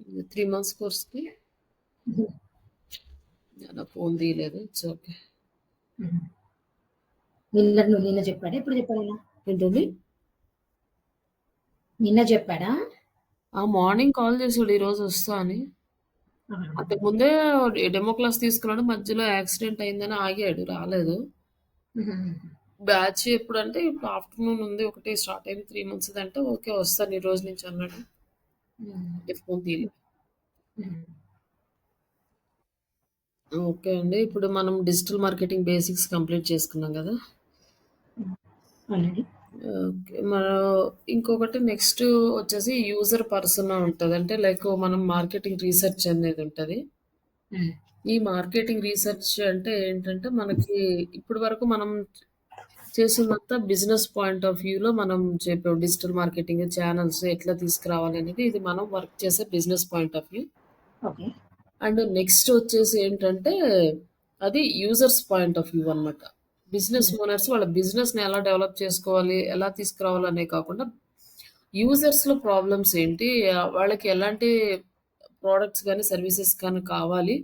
3 months కోర్స్‌కి హుహు. నా phone తీయలేదు. It's okay. హుహు. నిన్న చెప్పాడా? ఎప్పుడు చెప్పాడాయన? ఏంటండి? నిన్న చెప్పాడా? మార్నింగ్ కాల్ చేసాడు ఈరోజు వస్తా అని. ఆహా! ఓకే. అంతకుముందే డెమో క్లాస్ తీసుకున్నాడు. మధ్యలో యాక్సిడెంట్ అయిందని ఆగాడు. రాలేదు. హుహుహు. బ్యాచ్ ఎప్పుడంటే ఇప్పుడు ఆఫ్టర్‌నూన్ ఉంది. ఒకటి స్టార్ట్ అయింది 3 మంత్స్‌ది అంటే ఓకే. వస్తాను ఈ రోజు నుంచి అన్నాడు. హ్మ్. ఫోన్ తీయలే. హ్మ్. ఓకే అండి. ఇప్పుడు మనం డిజిటల్ మార్కెటింగ్ బేసిక్స్ కంప్లీట్ చేసుకున్నాం గదా! హ్మ్. అవునండి. ఓకే. ఇంకొకటి నెక్స్ట్ వచ్చేసి యూజర్ పర్సనా ఉంటది. అంటే లైక్ మనం మార్కెటింగ్ రీసెర్చ్ అనేది ఉంటది. హ్మ్. ఈ మార్కెటింగ్ రీసెర్చ్ అంటే ఏంటంటే మనకి ఇప్పటి వరకు మనం చేసిందంతా బిజినెస్ పాయింట్ ఆఫ్ వ్యూలో మనం చెప్పాం. డిజిటల్ మార్కెటింగ్ ఛానెల్స్ ఎట్లా తీసుకురావాలనేది ఇది మనం వర్క్ చేసే business point of view. Okay. And next వచ్చేసి ఏంటంటే, అది యూజర్స్ పాయింట్ ఆఫ్ వ్యూ అనమాట. బిజినెస్ హ్మ్. ఓనర్స్ వాళ్ళ బిజినెస్‌ని ఎలా డెవలప్ చేసుకోవాలి, ఎలా తీసుకురావాలనే కాకుండా, యూజర్స్‌లో ప్రాబ్లమ్స్ ఏంటి, వాళ్ళకి ఎలాంటి ప్రొడక్ట్స్ గాని, సర్వీసెస్ కానీ కావాలి,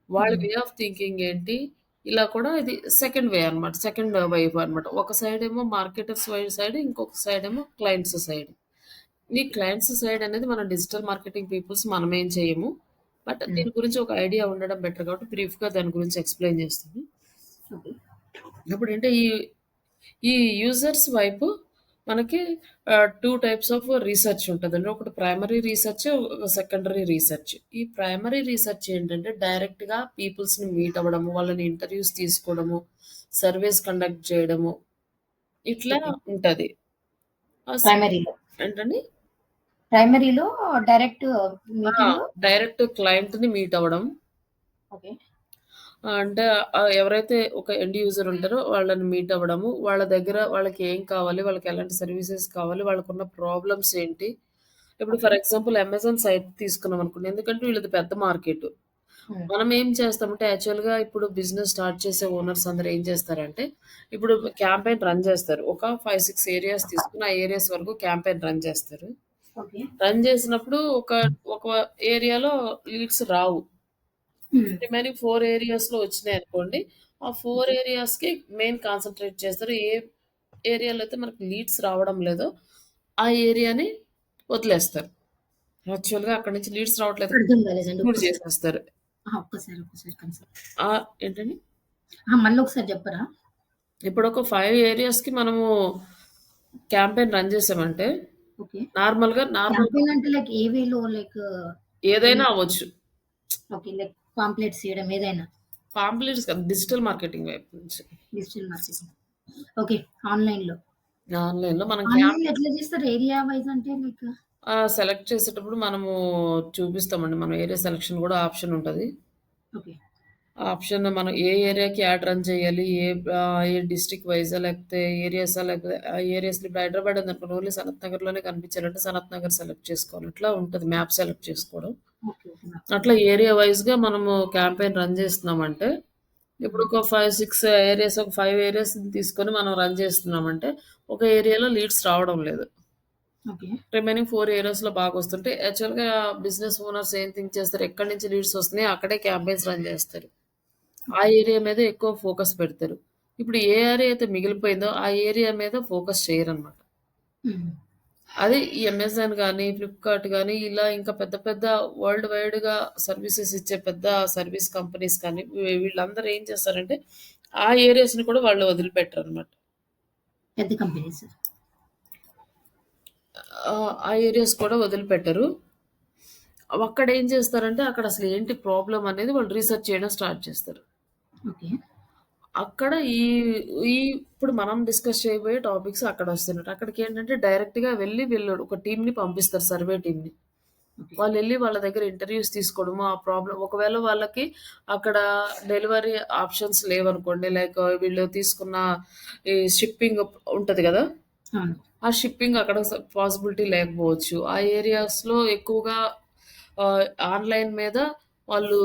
వాళ్ళ హ్మ్. వే ఆఫ్ థింకింగ్ ఏంటి, ఇలా కూడా ఇది సెకండ్ వే అనమాట. సెకండ్ వైపు అనమాట. ఒక సైడేమో మార్కెటర్స్ సైడ్, ఇంకొక సైడేమో క్లయింట్స్ సైడ్. ఈ క్లయింట్స్ సైడ్ అనేది మనం డిజిటల్ మార్కెటింగ్ పీపుల్స్ మనమేం చేయము. బట్ హ్మ్. దీని గురించి ఒక ఐడియా ఉండడం బెటర్ కాబట్టి బ్రీఫ్‌గా దాని గురించి ఎక్స్‌ప్లెయిన్ చేస్తాను. ఓకే. ఇప్పుడంటే ఈ యూజర్స్ వైపు మనకి 2 టైప్స్ ఆఫ్ రీసెర్చ్ ఉంటదండి. ఒకటి ప్రైమరీ రీసెర్చ్, ఒక సెకండరీ రీసెర్చ్. ఈ ప్రైమరీ రీసెర్చ్ ఏంటంటే డైరెక్ట్‌గా పీపుల్స్‌ని మీట్ అవ్వడము, వాళ్ళని ఇంటర్వ్యూస్ తీసుకోవడము, సర్వేస్ కండక్ట్ చేయడము ఇట్లా ఓకే. ఉంటది. ప్రైమరీలో. ఏంటండి? ప్రైమరీలో డైరెక్ట్ ఆ! మీటింగ్. డైరెక్ట్ క్లయింట్‌ని మీట్ అవ్వడం. ఓకే. అంటే ఎవరైతే ఒక ఎండ్ యూజర్ ఉంటారో వాళ్ళని మీట్ అవ్వడము. వాళ్ళ దగ్గర వాళ్ళకి ఏం కావాలి? వాళ్ళకి ఎలాంటి సర్వీసెస్ కావాలి? వాళ్ళకున్న ప్రాబ్లమ్స్ ఏంటి? ఇప్పుడు okay. For example Amazon site తీసుకున్నాం అనుకోండి. ఎందుకంటే వీళ్ళది పెద్ద మార్కెట్. హ్మ్. మనం ఏం చేస్తామంటే యాక్చువల్‌గా ఇప్పుడు బిజినెస్ స్టార్ట్ చేసే ఓనర్స్ అందరూ ఏం చేస్తారంటే, ఇప్పుడు క్యాంపెయిన్ రన్ చేస్తారు. ఒక 5, 6 ఏరియాస్ తీసుకొని ఆ ఏరియాస్ వరకు క్యాంపెయిన్ రన్ చేస్తారు. ఓకే. రన్ చేసినప్పుడు ఒక ఏరియాలో లీడ్స్ రావు. హ్మ్. రిమైనింగ్ 4 ఏరియాస్‌లో వచ్చినాయనుకోండి. ఆ 4 ఓకే. ఏరియాస్‌కి మెయిన్ కాన్సంట్రేట్ చేస్తారు. ఏ ఏరియాలో అయితే మనకు లీడ్స్ రావడం లేదో, ఆ ఏరియాని వదిలేస్తారు. యాక్చువల్‌గా అక్కడి నుంచి లీడ్స్ రావట్లేదు అర్థం కాలేదండి. ఎక్స్‌క్లూడ్ ఒక్కసారి. చేసేస్తారు. అహా! ఒక్కసారి కన్ఫర్మ్. ఏంటండి? మళ్ళొకసారి చెప్పరా? ఇప్పుడొక 5 ఏరియాస్‌కి మనము క్యాంపెయిన్ రన్ చేసామంటే, ఓకే. నార్మల్ క్యాంపెయిన్ అంటే లైక్ ఏ వేలో లైక్ ఏదైనా ఎన్ని అవ్వచ్చు. ఓకే. లైక్ పాంప్లెట్స్ ఇయడం ఏదైనా. పాంప్లెట్స్ కాదు డిజిటల్ మార్కెటింగ్ వైపు నుంచి. Digital marketing. ఓకే. ఆన్‌లైన్‌లో. ఆన్‌లైన్‌లో మనం ఆన్‌లైన్‌లో ఎట్లా చేస్తారు? ఏరియా వైస్ అంటే లైక్ సెలెక్ట్ చేసేటప్పుడు మనము చూపిస్తామండి. మనం ఏరియా సెలక్షన్ గూడా ఆప్షన్ ఉంటది. ఓకే. ఆ ఆప్షన్ మనం ఏ ఏరియాకి యాడ్ రన్ చేయాలి, ఏ డిస్ట్రిక్ట్ వైజా లేకపోతే ఏరియాసా లేకపోతే ఆ ఏరియాస్‌లో ఇప్పుడు హైదరాబాద్ ఉందనుకోండి ఓన్లీ సనత్ నగర్‌లోనే కనిపించాలంటే సనత్ నగర్ సెలెక్ట్ చేసుకోవాలి. ఇట్లా ఉంటది మ్యాప్ సెలెక్ట్ చేసుకోవడం. ఓకే. ఓకే. నాకు అట్లా సెలెక్ట్. ఏరియా వైస్‌గా మనము క్యాంపెయిన్ రన్ చేస్తున్నామంటే, ఇప్పుడు హ్మ్. ఒక 5, 6 ఏరియాస్ ఒక 5 ఏరియాస్‌ని తీసుకొని మనం రన్ చేస్తున్నామంటే, ఒక ఏరియాలో లీడ్స్ రావడం లేదు. ఓకే. రిమైనింగ్ 4 ఏరియాస్‌లో బాగొస్తుంటే యాక్చువల్‌గా బిజినెస్ ఓనర్స్ ఏం థింక్ చేస్తారు, ఎక్కడి నుంచి లీడ్స్ వస్తున్నాయో అక్కడే క్యాంపెయిన్స్ రన్ చేస్తారు. ఆ ఓకే. ఏరియా మీద ఎక్కువ ఫోకస్ పెడతారు. ఇప్పుడు ఏ ఏరియా అయితే మిగిలిపోయిందో ఆ ఏరియా మీద ఫోకస్ చేయరనమాట. హ్మ్. అదే ఈ అమెజాన్ గాని, ఫ్లిప్‌కార్ట్ గాని ఇలా ఇంకా పెద్ద పెద్ద వరల్డ్ వైడ్‌గా సర్వీసెస్ ఇచ్చే పెద్ద సర్వీస్ కంపెనీస్ కానీ వీళ్ళందరూ ఏం చేస్తారంటే, ఆ ఏరియాస్‌ని కూడా వాళ్ళు వదిలిపెట్టరనమాట. పెద్ద కంపెనీస్. ఆ ఏరియాస్ కూడా వదిలిపెట్టరు. అక్కడేం చేస్తారంటే, అక్కడ అసలు ఏంటి ప్రాబ్లమ్ అనేది వాళ్ళు రిసర్చ్ చేయడం స్టార్ట్ చేస్తారు. ఓకే. అక్కడ ఈ ఈ ఇప్పుడు మనం డిస్కస్ చేయబోయే టాపిక్స్ అక్కడొస్తాయన్నమాట. అక్కడికేంటంటే డైరెక్ట్‌గా వెళ్లి వీళ్ళు ఒక టీమ్‌ని పంపిస్తారు సర్వే టీమ్‌ని. ఓకే. వాళ్ళెళ్లి వాళ్ళ దగ్గర ఇంటర్‌వ్యూస్ తీసుకోవడము, ఆ ప్రాబ్లమ్ ఒకవేళ వాళ్ళకి అక్కడ డెలివరీ ఆప్షన్స్ లేవనుకోండి, లైక్ వీళ్ళు తీసుకున్న ఈ షిప్పింగ్ ఉంటది గదా! అవును. ఆ షిప్పింగ్ అక్కడ పాసిబిలిటీ లేకపోవచ్చు. ఆ ఏరియాస్‌లో ఎక్కువగా ఆహ్, ఆన్‌లైన్ మీద వాళ్ళు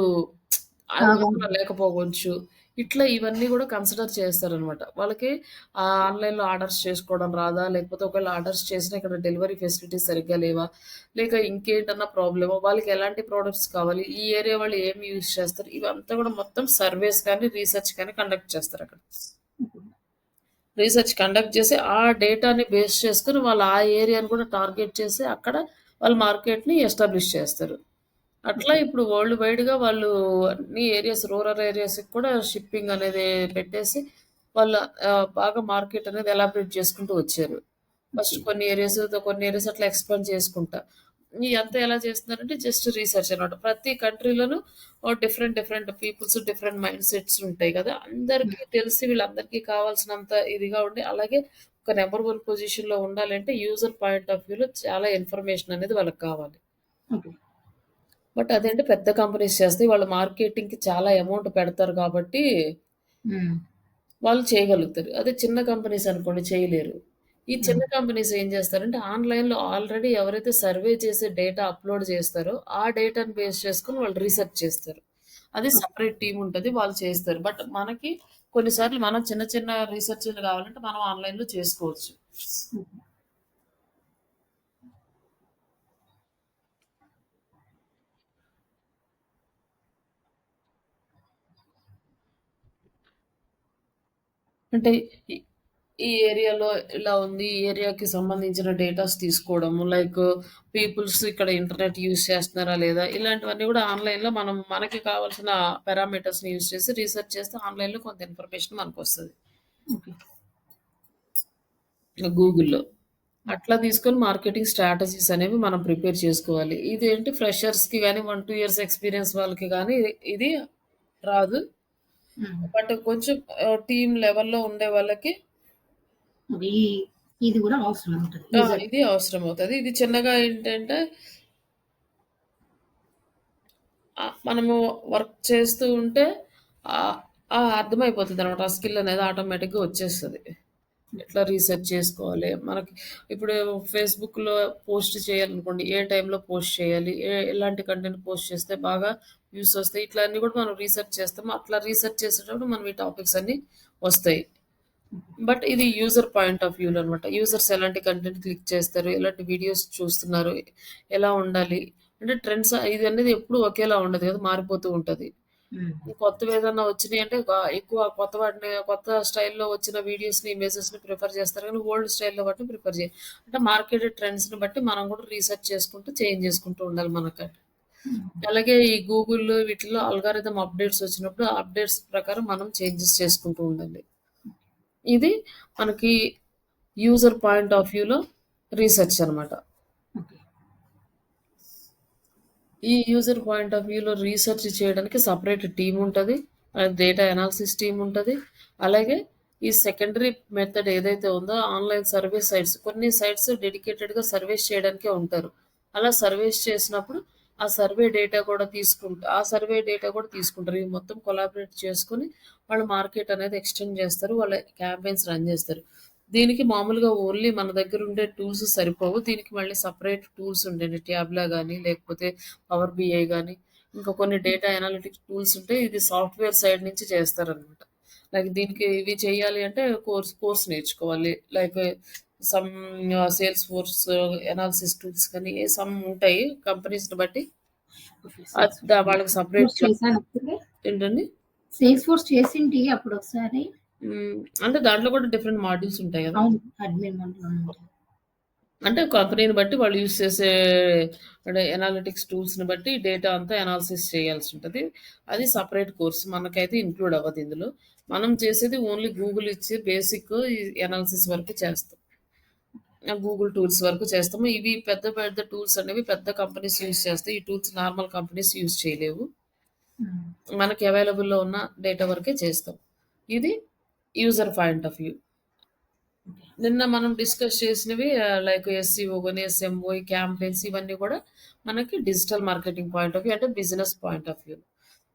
అవగాహన అవగాహన. లేకపోవచ్చు. ఇట్లా ఇవన్నీ గూడా కన్సిడర్ చేస్తారనమాట. వాళ్ళకి ఆన్‌లైన్‌లో ఆర్డర్స్ చేసుకోవడం రాదా? లేకపోతే ఒకవేళ ఆర్డర్స్ చేసినా ఇక్కడ డెలివరీ ఫెసిలిటీస్ సరిగ్గా లేవా? లేక ఇంకేంటన్నా ప్రాబ్లమా? వాళ్ళకి ఎలాంటి ప్రొడక్ట్స్ కావాలి? ఈ ఏరియా వాళ్ళు ఏమి యూజ్ చేస్తారు? ఇవంతా గూడా మొత్తం సర్వేస్ కానీ, రీసెర్చ్ కానీ కండక్ట్ చేస్తారక్కడ. ఓకే. రీసెర్చ్ కండక్ట్ చేసి, ఆ డేటాని బేస్ చేసుకొని వాళ్ళు ఆ ఏరియాని కూడా టార్గెట్ చేసి, అక్కడ వాళ్ళు మార్కెట్‌ని ఎస్టాబ్లిష్ చేస్తారు. అట్లా ఓకే. ఇప్పుడు వరల్డ్ వైడ్‌గా వాళ్ళు అన్ని ఏరియాస్ రూరల్ ఏరియాస్‌కి కూడా షిప్పింగ్ అనేది పెట్టేసి, వాళ్ళు బాగా మార్కెట్ అనేది ఎలాబరేట్ చేసుకుంటూ వచ్చారు. First okay. కొన్ని ఏరియాస్ అట్లా ఎక్స్‌పాండ్ చేసుకుంటా. ఇయంతా ఎలా చేస్తున్నారంటే జస్ట్ రీసెర్చ్ అన్నమాట. ప్రతి కంట్రీలోనూ different different peoples, different mindsets ఉంటాయి కదా! హ్మ్. అందరికీ తెలిసి వీళ్ళందరికీ కావాల్సినంత ఇదిగా ఉండి, అలాగే ఒక నంబర్ 1 పొజిషన్‌లో ఉండాలంటే యూజర్ పాయింట్ ఆఫ్ వ్యూలో చాలా ఇన్ఫర్మేషన్ అనేది వాళ్ళకి కావాలి. ఓకే. బట్ అదేంటి పెద్ద కంపెనీస్ చేస్తాయి. వాళ్ళు మార్కెటింగ్‌కి చాలా అమౌంట్ పెడతారు కాబట్టి హ్మ్. వాళ్ళు చేయగలుగుతారు. అదే చిన్న కంపెనీస్ అనుకోండి చేయలేరు. ఈ చిన్న హ్మ్. కంపెనీస్ ఏం చేస్తారంటే ఆన్‌లైన్‌లో ఆల్రెడీ ఎవరైతే సర్వే చేసి డేటా అప్‌లోడ్ చేస్తారో, ఆ డేటాను బేస్ చేసుకొని వాళ్ళు రీసెర్చ్ చేస్తారు. అది ఓకే. సెపరేట్ టీమ్ ఉంటది. వాళ్ళు చేస్తారు. బట్ మనకి కొన్ని సార్లు మనం చిన్న చిన్న రీసెర్చ్‌లు కావాలంటే మనం ఆన్‌లైన్‌లో చేసుకోవచ్చు. ఓకే. అంటే ఈ ఈ ఏరియాలో ఇలా ఉంది. ఈ ఏరియాకి సంబంధించిన డేటాస్ తీసుకోవడము. లైక్ పీపుల్స్ ఇక్కడ ఇంటర్నెట్ యూజ్ చేస్తున్నారా లేదా? ఇలాంటివన్నీ గూడా ఆన్‌లైన్‌లో మనం మనకి కావాల్సిన పారామీటర్స్‌ని యూజ్ చేసి రీసెర్చ్ చేస్తే ఆన్‌లైన్‌లో కొంత ఇన్ఫర్మేషన్ మనకొస్తది. ఓకే. గూగుల్‌లో. అట్లా తీసుకొని మార్కెటింగ్ స్ట్రాటజీస్ అనేవి మనం ప్రిపేర్ చేసుకోవాలి. ఇదేంటి ఫ్రెషర్స్‌కి గాని 1, 2 ఇయర్స్ ఎక్స్‌పీరియన్స్ వాళ్ళకి గాని ఇది రాదు. హ్మ్. బట్ కొంచెం టీమ్ లెవెల్‌లో ఉండే వాళ్ళకి ఓకే. ఇది గూడా అవసరం ఉంటది. యూజర్ ఇది అవసరమవుతది. ఇది చిన్నగా ఏంటంటే మనము వర్క్ చేస్తూ ఉంటే ఆహ్, అర్థమైపోతదనమాట. ఆ స్కిల్ అనేది ఆటోమేటిక్‌గా వచ్చేస్తది. ఎట్లా రీసెర్చ్ చేసుకోవాలి. మనకి ఇప్పుడు ఫేస్‌బుక్‌లో పోస్ట్ చేయాలనుకోండి. ఏ టైంలో పోస్ట్ చేయాలి? ఎలాంటి కంటెంట్ పోస్ట్ చేస్తే బాగా వ్యూస్ వస్తాయి? ఇట్లా అన్నీ కూడా మనం రీసెర్చ్ చేస్తాము. అట్లా రీసెర్చ్ చేసేటప్పుడు మనం ఈ టాపిక్స్ అన్నీ వస్తాయి. బట్ ఇది యూజర్ పాయింట్ ఆఫ్ వ్యూలో అనమాట. యూజర్స్ ఎలాంటి కంటెంట్ క్లిక్ చేస్తారు? ఎలాంటి వీడియోస్ చూస్తున్నారు? ఎలా ఉండాలి? అంటే ట్రెండ్స్ ఇది అనేది ఎప్పుడు ఒకేలా ఉండదు కదా! మారిపోతూ ఉంటది. హ్మ్. కొత్తవేదన్నా వచ్చినియంటే ఎక్కువ కొత్త స్టైల్‌లో వచ్చిన వీడియోస్‌ని, ఇమేజెస్‌ని ప్రిఫర్ చేస్తారు గానీ, ఓల్డ్ స్టైల్‌లో వాటిని ప్రిఫర్ చేయరు. అంటే మార్కెట్ ట్రెండ్స్‌ని బట్టి మనం కూడా రీసెర్చ్ చేసుకుంటూ, చేంజ్ చేసుకుంటూ ఉండాలి మనక. హ్మ్. అలాగే ఈ గూగుల్ వీటిల్లో అల్గారిథమ్ అప్‌డేట్స్ వచ్చినప్పుడు, ఆ అప్‌డేట్స్ ప్రకారం మనం చేంజెస్ చేసుకుంటూ ఉండాలి. ఇది మనకి యూజర్ పాయింట్ ఆఫ్ వ్యూలో రీసెర్చ్ అనమాట. ఓకే. ఈ యూజర్ పాయింట్ ఆఫ్ వ్యూలో రీసెర్చ్ చేయడానికి సెపరేట్ టీమ్ ఉంటది. డేటా అనాలిసిస్ టీమ్ ఉంటది. అలాగే ఈ సెకండరీ మెథడ్ ఏదైతే ఉందో ఆన్‌లైన్ సర్వే సైట్స్ కొన్ని సైట్స్ డెడికేటెడ్‌గా సర్వేస్ చేయడానికే ఉంటారు. అలా సర్వేస్ చేసినప్పుడు ఆ సర్వే డేటా కూడా తీసుకుంటారు. ఇవి మొత్తం కొలాబరేట్ చేసుకొని వాళ్ళు మార్కెట్ అనేది ఎక్స్‌టెండ్ చేస్తారు. వాళ్ళ క్యాంపెయిన్స్ రన్ చేస్తారు. దీనికి మామూలుగా ఓన్లీ మన దగ్గరుండే టూల్స్ సరిపోవు. దీనికి మళ్ళీ సెపరేట్ టూల్స్ ఉంటాయండి. ట్యాబ్‌లా గాని, లేకపోతే పవర్ బిఐ గాని, ఇంకా కొన్ని డేటా అనాలిటిక్స్ టూల్స్ ఉంటాయి. ఇది సాఫ్ట్‌వేర్ సైడ్ నుంచి చేస్తారనమాట. లైక్ దీనికి ఇవి చేయాలి అంటే కోర్స్ నేర్చుకోవాలి. Like some Salesforce analysis tools కానీ సమ్ ఉంటాయి కంపెనీస్‌ని బట్టి. ఓకే. సేల్స్ వాళ్ళకి సెపరేట్ ఫోర్స్ చేశానప్పుడే ఏంటండి? సేల్స్ ఫోర్స్ చేసింటి అప్పుడొకసారి. హ్మ్. అంటే దాంట్లో కూడా డిఫరెంట్ మాడ్యూల్స్ ఉంటాయి గదా! అవును. అడ్మిన్ మనలో ఉంటది. అంటే కంపెనీని బట్టి వాళ్ళు యూజ్ చేసే అంటే ఎనాలిటిక్స్ టూల్స్‌ని బట్టి డేటా అంతా అనాలిసిస్ చేయాల్సుంటది. అది సెపరేట్ కోర్స్. మనకైతే ఇంక్లూడ్ అవ్వదు ఇందులో. మనం చేసేది ఓన్లీ గూగుల్ ఇచ్చే బేసిక్ ఈ అనాలిసిస్ వరకు చేస్తాం. గూగుల్ టూల్స్ వరకు చేస్తాము. ఇవి పెద్ద పెద్ద టూల్స్ అనేవి పెద్ద కంపెనీస్ యూజ్ చేస్తాయి. ఈ టూల్స్ నార్మల్ కంపెనీస్ యూజ్ చేయలేవు. హ్మ్. మనకి అవైలబుల్‌లో ఉన్న డేటా వరకే చేస్తాం. ఇది user point of view. Okay. నిన్న మనం డిస్కస్ చేసినవి లైక్ ఎస్‌సిఓ గాని, ఎస్ఎంఓ, ఈ క్యాంపెయిన్స్ ఇవన్నీ కూడా మనకి digital marketing point of view అంటే బిజినెస్ పాయింట్ ఆఫ్ వ్యూ.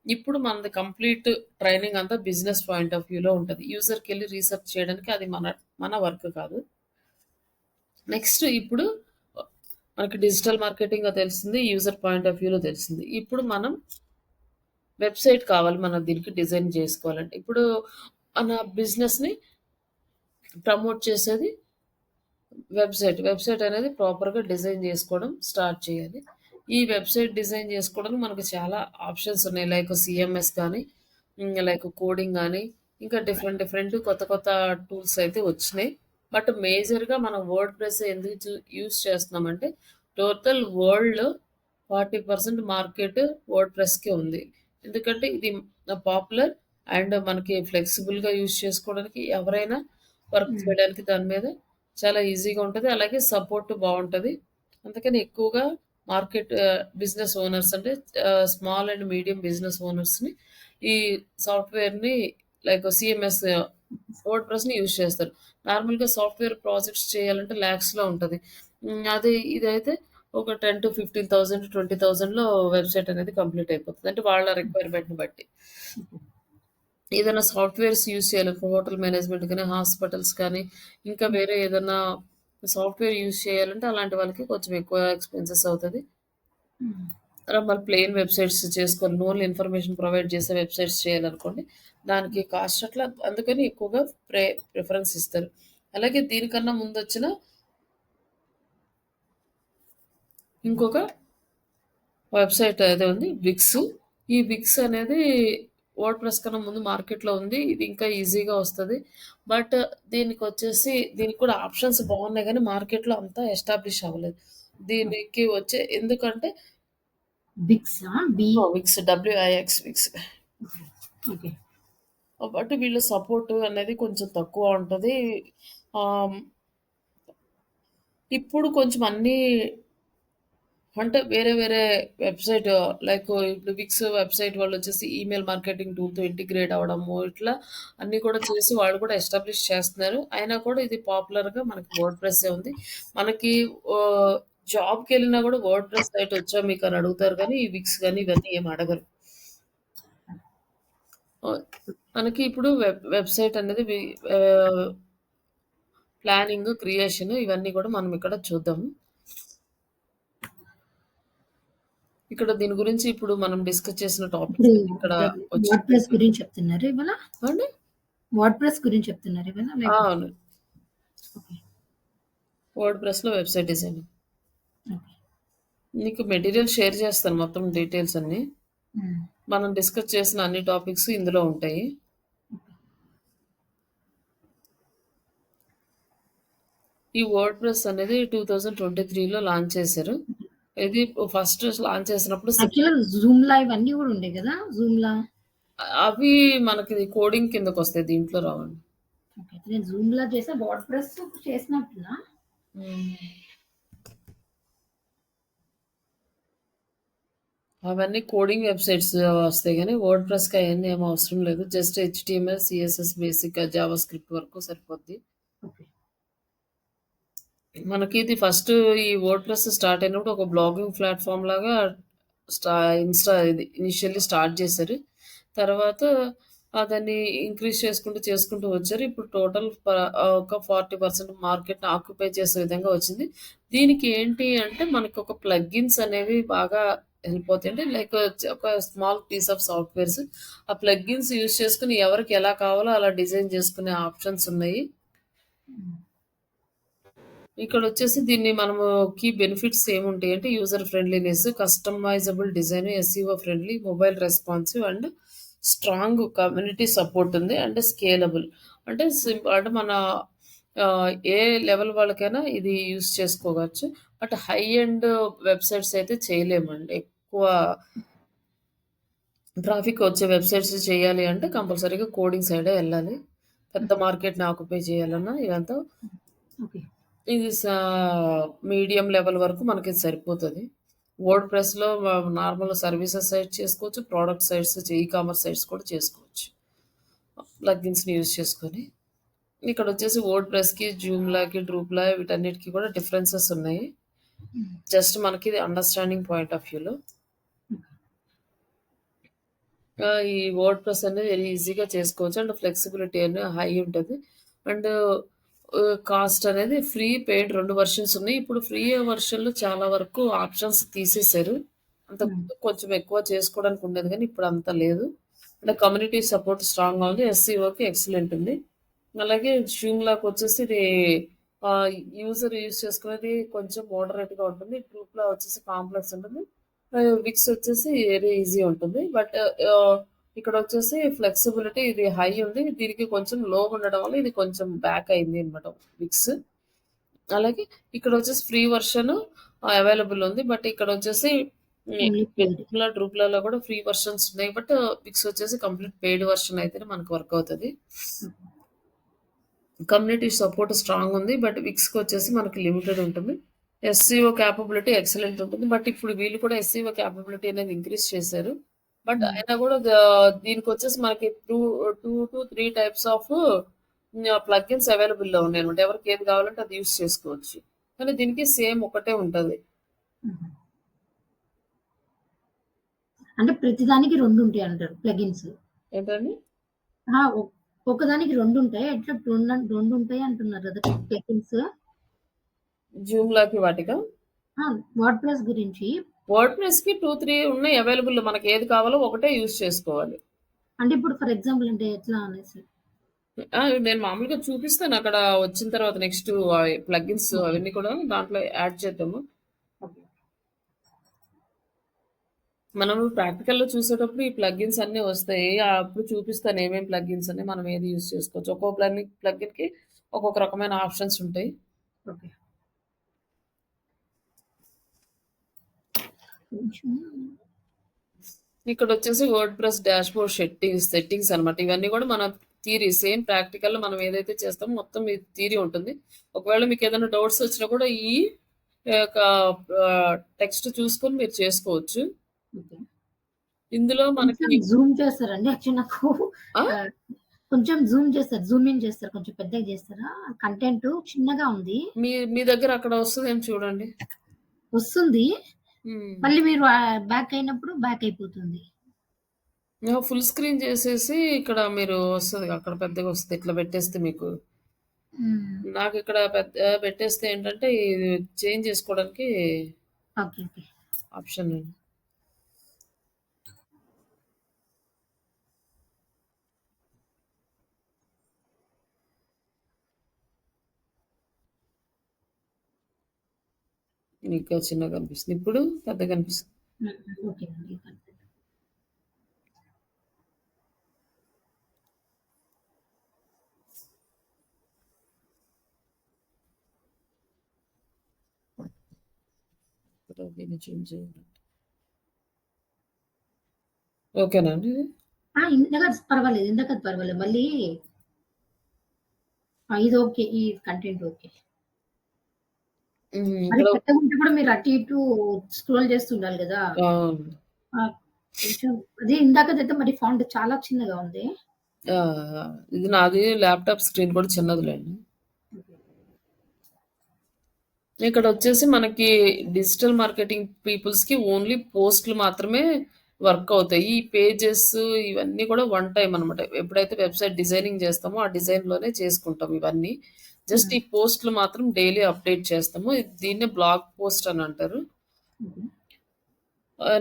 ఇప్పుడు మనది కంప్లీట్ ట్రైనింగ్ అంతా బిజినెస్ పాయింట్ ఆఫ్ వ్యూలో ఉంటది. యూజర్‌కెళ్ళి రీసెర్చ్ చేయడానికి అది మన మన వర్క్ కాదు. నెక్స్ట్ ఇప్పుడు మనకి డిజిటల్ మార్కెటింగ్ తెలిసింది. యూజర్ పాయింట్ ఆఫ్ వ్యూలో తెలిసింది. ఇప్పుడు మనం వెబ్‌సైట్ కావాలి మనం దీనికి డిజైన్ జేసుకోవాలంటే. ఇప్పుడు మన బిజినెస్‌ని ప్రమోట్ చేసేది వెబ్‌సైట్. వెబ్‌సైట్ అనేది ప్రాపర్‌గా డిజైన్ జేసుకోవడం స్టార్ట్ చేయాలి. ఈ వెబ్‌సైట్ డిజైన్ జేసుకోవడానికి మనకు చాలా ఆప్షన్స్ ఉన్నాయి. లైక్ సీఎంఎస్ గానీ, లైక్ కోడింగ్ గానీ, ఇంకా డిఫరెంట్ డిఫరెంట్ కొత్త కొత్త టూల్స్ అయితే వచ్చినాయి. బట్ మేజర్‌గా మనం వర్డ్ ప్రెస్ ఎందుకు యూజ్ చేస్తున్నామంటే టోటల్ వరల్డ్‌లో 40% మార్కెట్ వర్డ్ ప్రెస్‌కే ఉంది. ఎందుకంటే ఇది పాపులర్ అండ్ మనకి ఫ్లెక్సిబుల్‌గా యూజ్ చేసుకోవడానికి ఎవరైనా వర్క్ హ్మ్. చేయడానికి దాని మీద చాలా ఈజీగా ఉంటది. అలాగే సపోర్ట్ బావుంటది. అందుకని ఎక్కువగా మార్కెట్ బిజినెస్ ఓనర్స్ అంటే స్మాల్ అండ్ మీడియం బిజినెస్ ఓనర్స్‌ని ఈ సాఫ్ట్‌వేర్‌ని లైక్ సీఎంఎస్ వర్డ్ ప్రెస్‌ని యూజ్ చేస్తారు. నార్మల్‌గా సాఫ్ట్‌వేర్ ప్రాజెక్ట్స్ చేయాలంటే లాక్స్‌లో ఉంటది. అదే ఇదైతే ఒక 10,000-15,000, 20,000లో వెబ్‌సైట్ అనేది కంప్లీట్ అయిపోతది. అంటే వాళ్ళ రిక్వైర్మెంట్‌ని బట్టి. ఏదైనా సాఫ్ట్‌వేర్స్ యూజ్ చేయాలి. హోటల్ మేనేజ్‌మెంట్ గాని, హాస్పిటల్స్ కానీ, ఇంకా హ్మ్. వేరే ఏదన్నా సాఫ్ట్‌వేర్ యూజ్ చేయాలంటే అలాంటి వాళ్ళకి కొంచెం ఎక్కువ ఎక్స్‌పెన్సెస్ అవుతది. హ్మ్. మరి ప్లెయిన్ వెబ్‌సైట్స్ చేసుకొని ఓన్లీ ఇన్ఫర్మేషన్ ప్రొవైడ్ చేసే వెబ్‌సైట్స్ చేయాలనుకోండి, దానికి కాస్ట్ అట్లా అందుకని ఎక్కువగా ప్రిఫరెన్స్ ఇస్తారు. అలాగే దీనికన్నా ముందొచ్చిన ఇంకొక వెబ్‌సైట్ ఏదో ఉంది విక్స్. ఈ విక్స్ అనేది వర్డ్‌ప్రెస్ కన్నా ముందు మార్కెట్‌లో ఉంది. ఇది ఇంకా ఈజీగా వస్తది. బట్ దీనికి కూడా ఆప్షన్స్ బాగున్నాయి గానీ మార్కెట్‌లో అంతా ఎస్టాబ్లిష్ అవ్వలేదు. దీనికి వచ్చే ఎందుకంటే బిగ్సా? బి Wix WIX Wix. Okay. Okay. But వీళ్ళ సపోర్ట్ అనేది కొంచెం తక్కువ ఉంటది. ఆహ్, ఇప్పుడు కొంచెం అన్నీ అంటే వేరే వేరే వెబ్‌సైట్ లైక్ ఇప్పుడు విక్స్ వెబ్‌సైట్ వాళ్ళొచ్చేసి ఈమెయిల్ మార్కెటింగ్ టూల్‌తో ఇంటిగ్రేట్ అవ్వడము, ఇట్లా అన్నీ కూడా చేసి వాళ్ళు కూడా ఎస్టాబ్లిష్ చేస్తున్నారు. అయినా కూడా ఇది పాపులర్‌గా మనకి వర్డ్ ప్రెస్సే ఉంది. మనకి ఆహ్, జాబ్‌కెళ్ళినా కూడా వర్డ్ ప్రెస్ సైట్ వచ్చా మీకని అడుగుతారు గానీ, ఈ విక్స్ గాని ఇవన్నీ ఏమి అడగరు. ఆహ్, మనకి ఇప్పుడు వెబ్‌సైట్ అనేది ఆహ్, ప్లానింగ్, క్రియేషన్ ఇవన్నీ కూడా మనం ఇక్కడ చూద్దాము. ఇక్కడ దీని గురించి ఇప్పుడు మనం డిస్కస్ చేసిన ఇప్పుడు టాపిక్స్ అన్నీ ఇక్కడ వర్డ్ ప్రెస్ వచ్చినాయి. గురించి చెప్తున్నారా ఇవాళ? అండి? వర్డ్ ప్రెస్ గురించి చెప్తున్నారా ఇవాళ? అవును. ఓకే. వర్డ్ ప్రెస్‌లో వెబ్‌సైట్ డిజైనింగ్. ఓకే. నీకు మెటీరియల్ షేర్ చేస్తాను మొత్తం డీటెయిల్స్ అన్నీ. హ్మ్. మనం డిస్కస్ చేసిన అన్ని టాపిక్స్ ఇందులో ఉంటాయి. ఈ వర్డ్ ప్రెస్ అనేది 2023లో లాంచ్ చేశారు. ఇది ఫస్ట్ లాంచ్ చేసినప్పుడు యాక్చువల్‌గా జూమ్‌లా ఇవన్నీ గూడా ఉండేయి గదా! జూమ్‌లా. అవి మనకి కోడింగ్ కిందకొస్తాయి. దీంట్లో రావండి. ఓకే. నేను జూమ్‌లా చేసా. వర్డ్ ప్రెస్ చేసినట్టున్నా. హ్మ్. అవన్నీ కోడింగ్ వెబ్‌సైట్స్ వస్తాయి గానీ, వర్డ్ ప్రెస్‌కి అయన్నీ ఏమి అవసరం లేదు. జస్ట్ హెచ్‌టీఎంఎల్, సీఎస్ఎస్ బేసిక్‌గా జావా స్క్రిప్ట్ వరకు సరిపోద్ది. ఓకే. మనకి ఇది ఫస్ట్ ఈ వర్డ్ ప్రెస్ స్టార్ట్ అయినప్పుడు ఒక బ్లాగింగ్ ప్లాట్‌ఫార్మ్ లాగా స్టా ఇది ఇనిషియల్లీ స్టార్ట్ చేశారు. తర్వాత దాన్ని ఇంక్రీజ్ చేసుకుంటూ వచ్చారు. ఇప్పుడు టోటల్ ఒక 40% మార్కెట్‌ని ఆక్యుపై చేసే విధంగా వచ్చింది. దీనికి ఏంటి అంటే మనకొక ప్లగిన్స్ అనేవి బాగా హెల్ప్ అవుతాయి. అంటే లైక్ ఒక స్మాల్ పీస్ ఆఫ్ సాఫ్ట్‌వేర్స్. ఆ ప్లగిన్స్ యూజ్ చేసుకొని ఎవరికి ఎలా కావాలో అలా డిజైన్ చేసుకునే ఆప్షన్స్ ఉన్నాయి. హ్మ్. ఇక్కడొచ్చేసి దీన్ని మనము కీ బెనిఫిట్స్ ఏముంటాయంటే user friendliness, customisable design, SEO friendly, mobile responsive and strong community support ఉంది. And scalable. అంటే అంటే మన ఏ లెవెల్ వాళ్ళకైనా ఇది యూజ్ చేసుకోవచ్చు. బట్ హై ఎండ్ వెబ్‌సైట్స్ అయితే చేయలేమండి. ఎక్కువ ట్రాఫిక్ వచ్చే వెబ్‌సైట్స్ చేయాలి అంటే కంపల్సరీగా కోడింగ్ సైడే ఎళ్ళాలి. పెద్ద హుహు. మార్కెట్‌ని ఆక్యుపై చేయాలన్నా ఇదంతా ఓకే. ఇది మీడియం లెవెల్ వరకు మనకిది సరిపోతది. వర్డ్ ప్రెస్‌లో నార్మల్ సర్వీసెస్ సైట్ చేసుకోవచ్చు. Product sites, e commerce sites కూడా చేసుకోవచ్చు. ప్లగిన్స్‌ని యూజ్ చేసుకొని. ఇక్కడొచ్చేసి వర్డ్ ప్రెస్‌కి, జూమ్‌లాకి, డ్రూప్‌లా వీటన్నిటికి కూడా డిఫరెన్సెస్ ఉన్నాయి. హ్మ్. జస్ట్ మనకి అండర్‌స్టాండింగ్ పాయింట్ ఆఫ్ వ్యూలో. ఈ వర్డ్ ప్రెస్ అనేది వెరీ ఈజీగా చేసుకోవచ్చు. అండ్ ఫ్లెక్సిబిలిటీ అనేది హై ఉంటది. అండ్ కాస్ట్ అనేది ఫ్రీ, పెయిడ్ 2 వెర్షన్స్ ఉన్నాయి. ఇప్పుడు ఫ్రీ వెర్షన్‌లో చాలా వరకు ఆప్షన్స్ తీసేశారు. హ్మ్. కొంచెం ఎక్కువ చేసుకోవడానికి ఉండేది గానీ, ఇప్పుడంత లేదు. అంటే కమ్యూనిటీ సపోర్ట్ స్ట్రాంగ్‌గా ఉంది. ఎస్‌సీఓకి ఎక్సలెంట్ ఉంది. అలాగే జూమ్‌లాకొచ్చేసి ఇది ఆహ్, యూజర్ యూజ్ చేసుకునేది కొంచెం మోడరేట్‌గా ఉంటుంది. ట్రూప్‌లో వచ్చేసి కాంప్లెక్స్ ఉంటుంది. విక్స్ వచ్చేసి వెరీ ఈజీ ఉంటుంది. బట్ ఇక్కడొచ్చేసి ఫ్లెక్సిబిలిటీ ఇది హై ఉంది. దీనికి కొంచెం లో ఉండడం వల్ల ఇది కొంచెం బ్యాక్ అయింది అనమాట విక్స్. అలాగే ఇక్కడొచ్చేసి ఫ్రీ వర్షన్ అవైలబుల్ ఉంది. బట్ ఇక్కడొచ్చేసి ఓన్లీ పెయిడ్. డ్రూప్‌లలో కూడా ఫ్రీ వర్షన్స్ ఉన్నాయి. బట్ విక్స్ వచ్చేసి కంప్లీట్ పెయిడ్ వర్షన్ అయితేనే మనకు వర్క్ అవుతది. ఓకే. కమ్యూనిటీ సపోర్ట్ స్ట్రాంగ్ ఉంది. బట్ విక్స్‌కొచ్చేసి మనకి లిమిటెడ్ ఉంటుంది. ఎస్‌సీఓ కేపబిలిటీ ఎక్సలెంట్ ఉంటుంది. బట్ ఇప్పుడు వీళ్ళు కూడా ఎస్‌సీఓ కేపబిలిటీ అనేది ఇంక్రీజ్ చేశారు. But hmm. అయినా కూడా దీనికొచ్చేసి మనకి 2-3 టైప్స్ ఆఫ్ ప్లగిన్స్ అవైలబుల్‌లో ఉన్నాయన్నమాట. ఎవరికి ఏది కావాలంటే అది యూజ్ చేసుకోవచ్చు. కానీ దీనికి సేమ్ ఒకటే ఉంటది. హుహు. అంటే ప్రతిదానికి 2 ఉంటాయంటారు ప్లగిన్స్. ఏంటండి? ఆ! ఒకదానికి 2 ఉంటాయా? ఎట్లా 2 ఉంటాయి అంటున్నారు కదా! ప్లగిన్స్. జూమ్‌లాకి వాటికా? ఆ! వర్డ్‌ప్రెస్ గురించి. వర్డ్‌ప్రెస్‌కి 2, 3 ఉన్నాయి అవైలబుల్. మనకి ఏది కావాలో ఒకటే యూజ్ చేసుకోవాలి. అంటే ఇప్పుడు ఫర్ ఎగ్జాంపుల్ అంటే ఎట్లా అనేసి? నేను మామూలుగా చూపిస్తాను అక్కడ వచ్చిన తర్వాత నెక్స్ట్ ప్లగిన్స్ ఓకే. అవన్నీ కూడా దాంట్లో యాడ్ చేద్దాము. ఓకే. మనం ప్రాక్టికల్‌లో చూసేటప్పుడు ఈ ప్లగిన్స్ అన్నీ వస్తాయి. అప్పుడు చూపిస్తాను ఏమేం ప్లగిన్స్ అని మనం ఏది యూజ్ చేసుకోవచ్చు. ఒక్కో ప్లగిన్‌కి ఒక్కొక్క రకమైన ఆప్షన్స్ ఉంటాయి. ఓకే. కొంచెం ఇక్కడొచ్చేసి వర్డ్‌ప్రెస్ డాష్‌బోర్డ్ సెట్టింగ్స్ అన్నమాట. ఇవన్నీ గూడా మన సేమ్ ప్రాక్టికల్‌లో మనం ఏదైతే చేస్తామో మొత్తం ఈ థియరీ ఉంటుంది. ఒకవేళ మీకేదైనా డౌట్స్ వచ్చినా కూడా ఈ యొక్క టెక్స్ట్ చూసుకొని మీరు చేసుకోవచ్చు. ఓకే. ఇందులో మనకి కొంచెం జూమ్ చేస్తారండి? యాక్చువల్లీ నాకు ఆ! ఆహ్, కొంచెం జూమ్ చేస్తారు. జూమ్ ఇన్ చేస్తారు. కొంచెం పెద్దగా చేస్తారా? కంటెంట్ చిన్నగా ఉంది. మీ మీ దగ్గర అక్కడ వస్తదేమో చూడండి. వస్తుంది. హ్మ్. మళ్ళీ మీరు బ్యాక్ అయినప్పుడు బ్యాక్ అయిపోతుంది. ఫుల్ స్క్రీన్ చేసేసి ఇక్కడ మీరు వస్తది. అక్కడ పెద్దగా వస్తది. ఇట్లా పెట్టేస్తే మీకు. హ్మ్. నాకిక్కడ పెట్టేస్తే ఏంటంటే ఇది చేంజ్ చేసుకోవడానికి ఓకే. ఓకే. ఆప్షన్ ఇంకా చిన్నగా కనిపిస్తుంది. ఇప్పుడు పెద్దగా కనిపిస్తుంది. హ్మ్. ఓకేనండి. ఇక్కడ దీన్ని చేంజ్ చేయాలి. ఓకేనా అండి ఇది? ఇందాకది పర్వాలేదు. ఇందాకది పర్వాలేదు. మళ్ళీ ఇది ఓకే. ఈ కంటెంట్ ఓకే. మరి ఇక్కడ పెద్దగుంటే కూడా మీరు అటు ఇటు స్క్రోల్ చేస్తుండాలి గదా! అవును. ఆ! కొంచెం అది ఇందాకదైతే మరి ఫాంట్ చాలా చిన్నగా ఉంది. ఆ! ఇది నాది ల్యాప్‌టాప్ స్క్రీన్ కూడా చిన్నదిలెండి. ఓకే. ఇక్కడొచ్చేసి మనకి డిజిటల్ మార్కెటింగ్ పీపుల్స్‌కి ఓన్లీ పోస్ట్‌లు మాత్రమే వర్క్ అవుతాయి. ఈ పేజెస్ ఇవన్నీ కూడా వన్ టైమ్ అనమాట. ఎప్పుడైతే వెబ్‌సైట్ డిజైనింగ్ చేస్తామో, ఆ డిజైన్‌లోనే చేసుకుంటాం ఇవన్నీ. జస్ట్ హ్మ్. ఈ పోస్ట్‌లు మాత్రం డైలీ అప్డేట్ చేస్తాము. దీన్నే బ్లాగ్ పోస్ట్ అని అంటారు. ఓకే.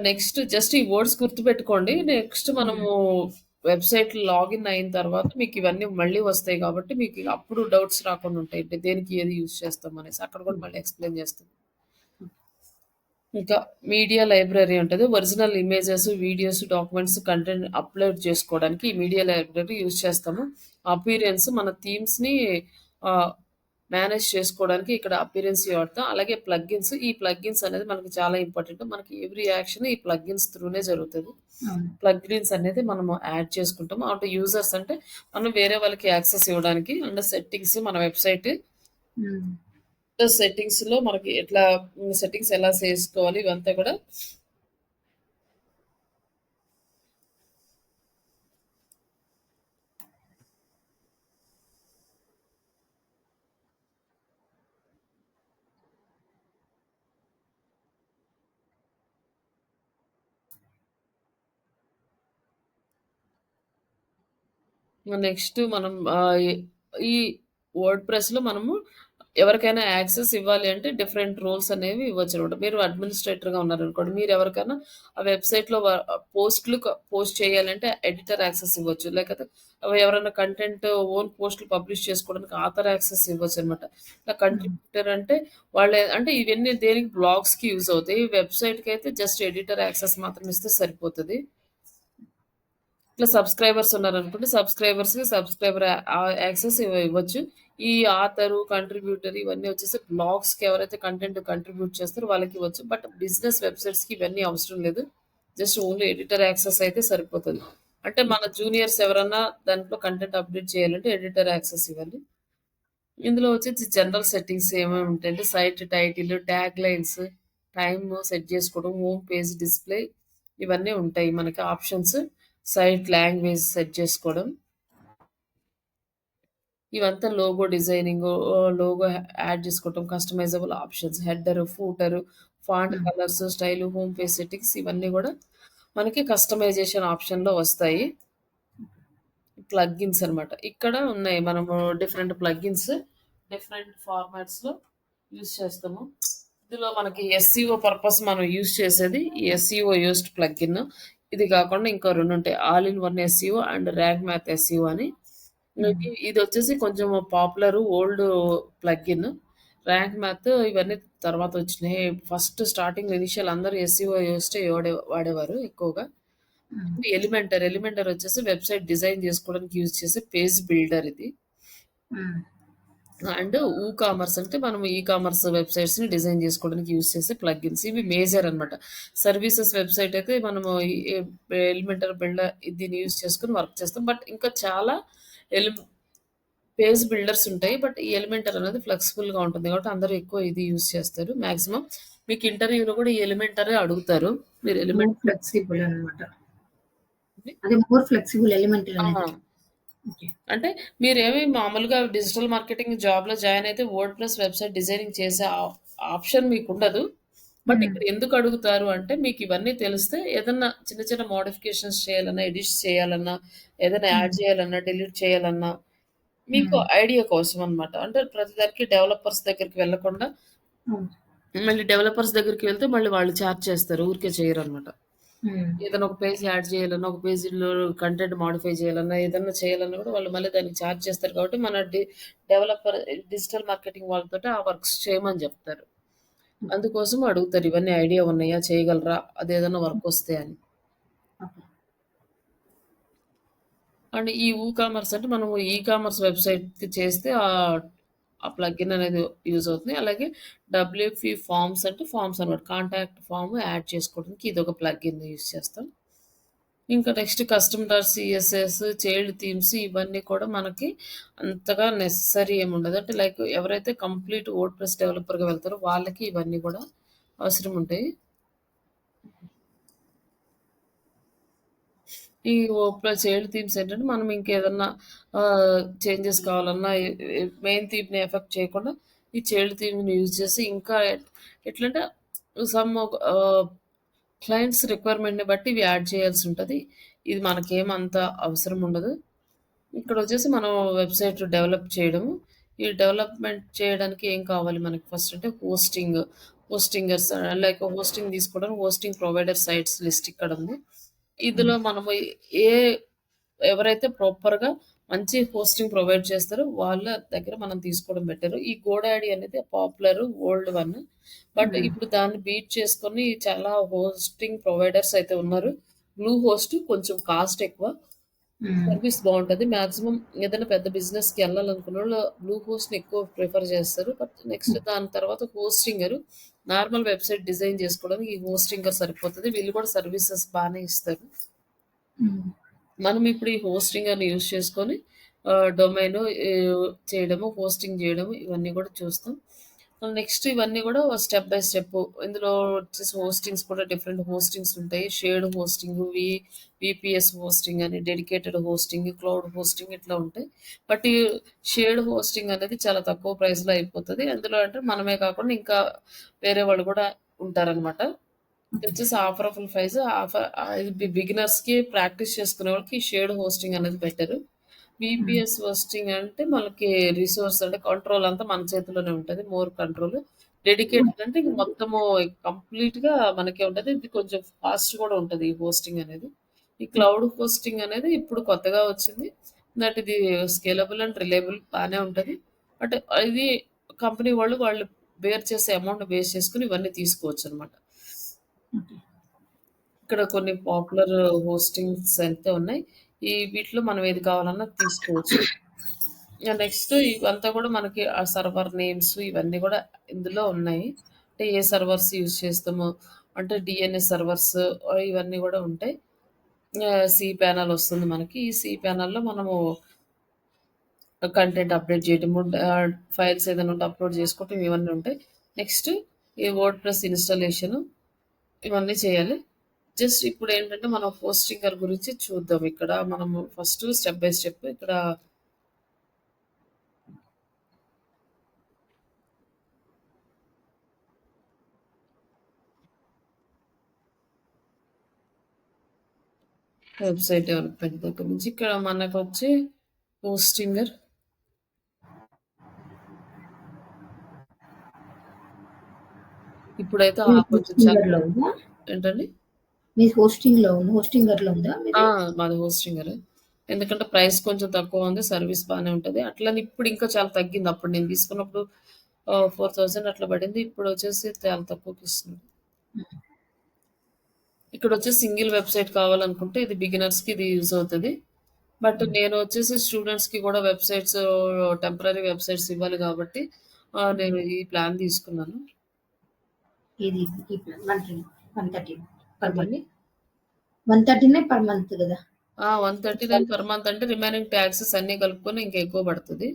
నెక్స్ట్ జస్ట్ ఈ వర్డ్స్ గుర్తుపెట్టుకోండి. నెక్స్ట్ హ్మ్. మనము వెబ్‌సైట్ లాగిన్ అయిన తర్వాత మీకివన్నీ మళ్ళీ వస్తాయి కాబట్టి, మీకు అప్పుడు డౌట్స్ రాకుండా ఉంటాయి. అంటే దేనికి ఏది యూజ్ చేస్తాం అనేసి. అక్కడ కూడా మళ్ళీ ఎక్స్‌ప్లెయిన్ చేస్తాం. ఇంకా మీడియా లైబ్రరీ ఉంటది. Original images, videos, documents, content upload చేసుకోవడానికి ఈ మీడియా లైబ్రరీ యూజ్ చేస్తాము. అపియరెన్స్ మన థీమ్స్‌ని ఆహ్, మేనేజ్ చేసుకోవడానికి ఇక్కడ అపియరెన్స్ వాడతాం. అలాగే ప్లగిన్స్. ఈ ప్లగిన్స్ అనేది మనకు చాలా ఇంపార్టెంట్. మనకి ఎవ్రీ యాక్షన్ ఈ ప్లగిన్స్ త్రూనే జరుగుతది. అవును. ప్లగిన్స్ అనేది మనము యాడ్ చేసుకుంటాము. అంటే యూజర్స్ అంటే మనం వేరే వాళ్ళకి యాక్సెస్ ఇవ్వడానికి అండ్ సెట్టింగ్స్ మన వెబ్‌సైట్ హ్మ్. సెట్టింగ్స్‌లో మనకి ఎట్లా సెట్టింగ్స్ ఎలా చేసుకోవాలి ఇవంతా కూడా నెక్స్ట్ మనం ఈ వర్డ్ ప్రెస్‌లో మనము ఎవరికైనా యాక్సెస్ ఇవ్వాలి అంటే డిఫరెంట్ రోల్స్ అనేవి ఇవ్వచ్చనమాట. మీరు అడ్మినిస్ట్రేటర్‌గా ఉన్నారనుకోండి, మీరెవరికైనా ఆ వెబ్‌సైట్‌లో పోస్ట్ చేయాలంటే ఎడిటర్ యాక్సెస్ ఇవ్వచ్చు. లేకపోతే ఎవరైనా కంటెంట్ ఓన్ పోస్ట్‌లు పబ్లిష్ చేసుకోవడానికి ఆథర్ యాక్సెస్ ఇవ్వచ్చనమాట. ఇలా హ్మ్. కంట్రిబ్యూటర్ అంటే వాళ్ళే అంటే ఇవన్నీ దేనికి బ్లాగ్స్‌కి యూజ్ అవుతాయి. వెబ్‌సైట్‌కయితే జస్ట్ ఎడిటర్ యాక్సెస్ మాత్రం ఇస్తే సరిపోతది. ఇట్లా సబ్స్క్రైబర్స్ ఉన్నారనుకోండి. సబ్స్క్రైబర్ యాక్సెస్ ఇవ్వచ్చు. ఈ ఆథరు, కంట్రిబ్యూటర్ ఇవన్నీ వచ్చేసి బ్లాగ్స్‌కి ఎవరైతే కంటెంట్ కంట్రిబ్యూట్ చేస్తారో వాళ్ళకివ్వచ్చు. బట్ బిజినెస్ వెబ్‌సైట్స్‌కి ఇవన్నీ అవసరం లేదు. జస్ట్ ఓన్లీ ఎడిటర్ యాక్సెస్ అయితే సరిపోతది. అంటే మన జూనియర్స్ ఎవరన్నా దాంట్లో కంటెంట్ అప్‌డేట్ చేయాలంటే ఎడిటర్ యాక్సెస్ ఇవ్వాలి. ఇందులో వచ్చేసి జనరల్ సెట్టింగ్స్ ఏమేమి ఉంటాయంటే site title, tag lines, time set చేసుకోవడం, హోమ్ పేజ్ డిస్‌ప్లే ఇవన్నీ ఉంటాయి మనకి ఆప్షన్స్. సైట్ లాంగ్వేజ్ సెట్ చేసుకోవడం. ఇవంతా లోగో డిజైనింగు, లోగో యాడ్ చేసుకోవటం, customisable options, header, footer, font hmm. Colours, style, home page settings ఇవన్నీ గూడా మనకి కస్టమైజేషన్ ఆప్షన్‌లో వస్తాయి. ప్లగిన్స్ అనమాట. ఇక్కడ ఉన్నాయి. మనము డిఫరెంట్ ప్లగిన్స్ డిఫరెంట్ ఫార్మాట్స్‌లో యూజ్ చేస్తాము. ఇందులో మనకి ఎస్‌సిఓ పర్పస్ మనం యూజ్ చేసేది ఈ ఎస్‌సిఓ యోస్ట్ ప్లగిన్. ఇది కాకుండా ఇంకా 2 ఉంటాయి. All in one SCO and rank math SCO అని. హ్మ్. ఇదొచ్చేసి కొంచెం popular old plugin. Rank math ఇవన్నీ తర్వాత వచ్చినాయి. ఫస్ట్ స్టార్టింగ్‌లో ఇనిషియల్ అందరూ ఎస్‌సిఓ యోస్టే వాడేవారు ఎక్కువగా. హ్మ్. ఎలిమెంటర్ వచ్చేసి వెబ్‌సైట్ డిజైన్ జేసుకోవడానికి యూజ్ చేసే పేజ్ బిల్డర్ ఇది. హ్మ్. అండ్ కామర్స్ అంటే మనం కామర్స్ వెబ్‌సైట్స్‌ని డిజైన్ జేసుకోవడానికి యూజ్ చేసే ప్లగిన్స్. ఇవి మేజర్ అనమాట. సర్వీసెస్ వెబ్‌సైట్ అయితే మనము ఎలిమెంటర్ బిల్డర్ దీన్ని యూజ్ చేసుకొని వర్క్ చేస్తాం. బట్ ఇంకా చాలా ఎలి పేజ్ బిల్డర్స్ ఉంటాయి. బట్ ఈ ఎలిమెంటర్ అనేది ఫ్లెక్సిబుల్‌గా ఉంటుంది కాబట్టి అందరూ ఎక్కువ ఇది యూజ్ చేస్తారు. మాక్సిమం మీకు ఇంటర్వ్యూలో కూడా ఈ ఎలిమెంటరే అడుగుతారు. మీరు మోర్ ఎలిమెంటర్ ఫ్లెక్సిబుల్ అన్నమాట. అదే మోర్ ఫ్లెక్సిబుల్ ఎలిమెంటరీ ఆ! అనేది. ఓకే. అంటే మీరేమి మామూలుగా డిజిటల్ మార్కెటింగ్ జాబ్‌లో జాయిన్ అయితే వర్డ్‌ప్రెస్ వెబ్‌సైట్ డిజైనింగ్ చేసే ఆప్షన్ మీకుండదు. బట్ హ్మ్. ఇక్కడ ఎందుకు అడుగుతారు అంటే మీకు ఇవన్నీ తెలిస్తే ఏదన్నా చిన్న చిన్న మోడిఫికేషన్స్ చేయాలన్నా, ఎడిట్స్ చేయాలన్నా, ఏదైనా యాడ్ హ్మ్. చేయాలన్నా, డిలీట్ చేయాలన్నా మీకు హ్మ్. ఐడియా కోసం అన్నమాట. అంటే ప్రతిదానికి డెవలపర్స్ దగ్గరికి వెళ్ళకుండా అవును. మళ్ళీ డెవలపర్స్ దగ్గరికి వెళ్తే మళ్ళీ వాళ్ళు చార్జ్ చేస్తారు. ఊరికే చేయరన్నమాట. హ్మ్. ఏదైనా ఒక పేజ్ యాడ్ చేయాలన్నా, ఒక పేజీలో కంటెంట్ మోడిఫై చేయాలన్నా, ఏదన్నా చేయాలన్నా కూడా వాళ్ళు మళ్ళీ దానికి చార్జ్ చేస్తారు కాబట్టి మన డెవలపర్ డిజిటల్ మార్కెటింగ్ వాళ్ళతోటి ఆ వర్క్స్ చేయమని జెప్తారు. అందుకోసం అడుగుతారు. ఇవన్నీ ఐడియా ఉన్నాయా? చేయగలరా? అదేదన్నా వర్క్ వస్తే అని. ఓకే. అండ్ ఈ కామర్స్ అంటే మనము కామర్స్ వెబ్‌సైట్‌కి చేస్తే ఆ ప్లగిన్ అనేది యూజ్ అవుతుంది. అలాగే డబ్ల్యూపీ ఫార్మ్స్ అంటే ఫార్మ్స్ అన్నమాట. కాంటాక్ట్ ఫార్మ్ యాడ్ చేసుకోవడానికి ఇదొక ప్లగిన్ యూజ్ చేస్తాం. ఇంకా next customer CSS, child themes ఇవన్నీ కూడా మనకి అంతగా నెసెసరీ ఏముండదు. అంటే లైక్ ఎవరైతే కంప్లీట్ వర్డ్‌ప్రెస్ డెవలపర్‌గా వెళ్తారో వాళ్ళకి ఇవన్నీ కూడా అవసరం ఉంటాయి. ఈ చైల్డ్ థీమ్స్ ఏంటంటే మనం ఇంకేదన్నా చేంజెస్ కావాలన్నా మెయిన్ థీమ్‌ని ఎఫెక్ట్ చేయకుండా ఈ చైల్డ్ థీమ్‌ని యూజ్ చేసి ఇంకా ఎట్లంటే సమ్ ఆహ్, క్లయింట్స్ రిక్వైర్మెంట్‌ని బట్టి ఇవి యాడ్ చేయాల్సుంటది. ఇది మనకేమంత అవసరం ఉండదు. ఇక్కడొచ్చేసి మనం వెబ్‌సైట్ డెవలప్ చేయడము. ఈ డెవలప్‌మెంట్ చేయడానికి ఏం కావాలి మనకి ఫస్ట్ అంటే హోస్టింగర్స్ లైక్ హోస్టింగ్ తీసుకోవడానికి హోస్టింగ్ ప్రొవైడర్ సైట్స్ లిస్ట్ ఇక్కడుంది. హ్మ్. ఇందులో మనము ఏ ఎవరైతే ప్రాపర్‌గా మంచి హోస్టింగ్ ప్రొవైడ్ చేస్తారో వాళ్ళ దగ్గర మనం తీసుకోవడం బెటరు. ఈ గోడాడీ అనేది పాపులర్ ఓల్డ్ వన్. బట్ హ్మ్. ఇప్పుడు దాన్ని బీట్ చేసుకొని చాలా హోస్టింగ్ ప్రొవైడర్స్ అయితే ఉన్నారు. బ్లూ హోస్ట్ కొంచెం కాస్ట్ ఎక్కువ. హ్మ్. సర్వీస్ బావుంటది. మాక్సిమం ఏదైనా పెద్ద బిజినెస్‌కి ఎళ్ళాలనుకున్నోళ్ళు బ్లూ హోస్ట్‌ని ఎక్కువ ప్రిఫర్ చేస్తారు. బట్ నెక్స్ట్ హ్మ్. దాని తర్వాత హోస్టింగరు. నార్మల్ వెబ్‌సైట్ డిజైన్ చేసుకోవడానికి ఈ హోస్టింగర్ సరిపోతది. వీళ్ళు కూడా సర్వీసెస్ బానే ఇస్తారు. హ్మ్. మనం ఇప్పుడు ఈ హోస్టింగర్‌ని యూజ్ చేసుకొని డొమైను చేయడము, హోస్టింగ్ జేయడము ఇవన్నీ గూడా చూస్తాం. నెక్స్ట్ ఇవన్నీ గూడా స్టెప్ బై స్టెప్పు. ఇందులో వచ్చేసి హోస్టింగ్స్ కూడా డిఫరెంట్ హోస్టింగ్స్ ఉంటాయి. షేర్డ్ హోస్టింగు, వీపీఎస్ హోస్టింగ్ అని, డెడికేటెడ్ హోస్టింగ్, క్లౌడ్ హోస్టింగ్ ఇట్లా ఉంటాయి. బట్ ఈ షేర్డ్ హోస్టింగ్ అనేది చాలా తక్కువ ప్రైస్‌లో అయిపోతది. అందులో అంటే మనమే కాకుండా ఇంకా వేరే వాళ్ళు గూడా ఉంటారనమాట. ఓకే. ఇదొచ్చేసి ఆఫరబుల్ ప్రైస్. ఇది బిగినర్స్‌కి ప్రాక్టీస్ చేసుకునే వాళ్ళకి షేర్డ్ హోస్టింగ్ అనేది బెటరు. హ్మ్. వీపీఎస్ హోస్టింగ్ అంటే మనకి రిసోర్స్ అంటే కంట్రోల్ అంతా మన చేతిలోనే ఉంటది. More control. డెడికేటెడ్ అంటే ఇంక మొత్తము కంప్లీట్‌గా మనకే ఉంటది. ఇది కొంచెం ఫాస్ట్ కూడా ఉంటది ఈ హోస్టింగ్ అనేది. ఈ క్లౌడ్ హోస్టింగ్ అనేది ఇప్పుడు కొత్తగా వచ్చింది. దట్ ఇది స్కేలబుల్ అండ్ రిలయబుల్ బానే ఉంటది. బట్ ఇది కంపెనీ వాళ్ళు బేర్ చేసే అమౌంట్‌ని బేస్ చేసుకొని ఇవన్నీ తీసుకోవచ్చనమాట. ఓకే. ఇక్కడ కొన్ని పాపులర్ హోస్టింగ్స్ అయితే ఉన్నాయి. ఈ వీటిలో మనం ఏది కావాలన్నా తీసుకోవచ్చు. నెక్స్ట్ ఇవంతా కూడా మనకి ఆ సర్వర్ నేమ్స్ ఇవన్నీ కూడా ఇందులో ఉన్నాయి. అంటే ఏ సర్వర్స్ యూజ్ చేస్తామో అంటే డీఎన్ఎస్ సర్వర్స్ ఇవన్నీ కూడా ఉంటాయి. సి ప్యానెల్ వస్తుంది మనకి. ఈ సి ప్యానెల్‌లో మనము కంటెంట్ అప్డేట్ చేయటము, ఫైల్స్ ఏదైనా ఉంటే అప్లోడ్ చేసుకోవటం ఇవన్నీ ఉంటాయి. నెక్స్ట్ ఈ వర్డ్ ప్రెస్ ఇన్‌స్టాలేషను ఇవన్నీ చేయాలి. జస్ట్ ఇప్పుడేంటంటే మనం హోస్టింగర్ గురించి చూద్దాం. ఇక్కడ మనము ఫస్ట్ స్టెప్ బై స్టెప్ ఇక్కడ వెబ్‌సైట్ డెవలప్‌మెంట్ దగ్గర నుంచి ఇక్కడ మనకొచ్చి హోస్టింగర్ ఇప్పుడైతే మీ కొంచెం చాలా హోస్టింగర్‌లో ఉందా? ఏంటండి? మీ హోస్టింగర్‌లో ఉందా ఆ! మీది? మాది హోస్టింగరే. ఎందుకంటే ప్రైస్ కొంచెం తక్కువ ఉంది. సర్వీస్ బానే ఉంటది. అట్లని ఇప్పుడు ఇంకా చాలా తగ్గింది. అప్పుడు నేను తీసుకున్నప్పుడు 4000 అట్లా పడింది. ఇప్పుడొచ్చేసి చాలా తక్కువకిస్తుంది. ఇక్కడొచ్చేసి సింగిల్ వెబ్‌సైట్ కావాలనుకుంటే ఇది బిగినర్స్‌కి ఇది యూజ్ అవుతది. బట్ నేను వచ్చేసి స్టూడెంట్స్‌కి కూడా వెబ్‌సైట్స్ టెంపరరీ వెబ్‌సైట్స్ ఇవ్వాలి కాబట్టి హ్మ్. నేను ఈ ప్లాన్ తీసుకున్నాను. ఇది ఈ ప్లాన్ 130 పర్ మంత్. ఏంటండి? 130 పర్ మంత్ గదా! 139 పర్ మంత్ అంటే రిమైనింగ్ టాక్సెస్ అన్నీ కలుపుకొని ఇంకా ఎక్కువ పడతది.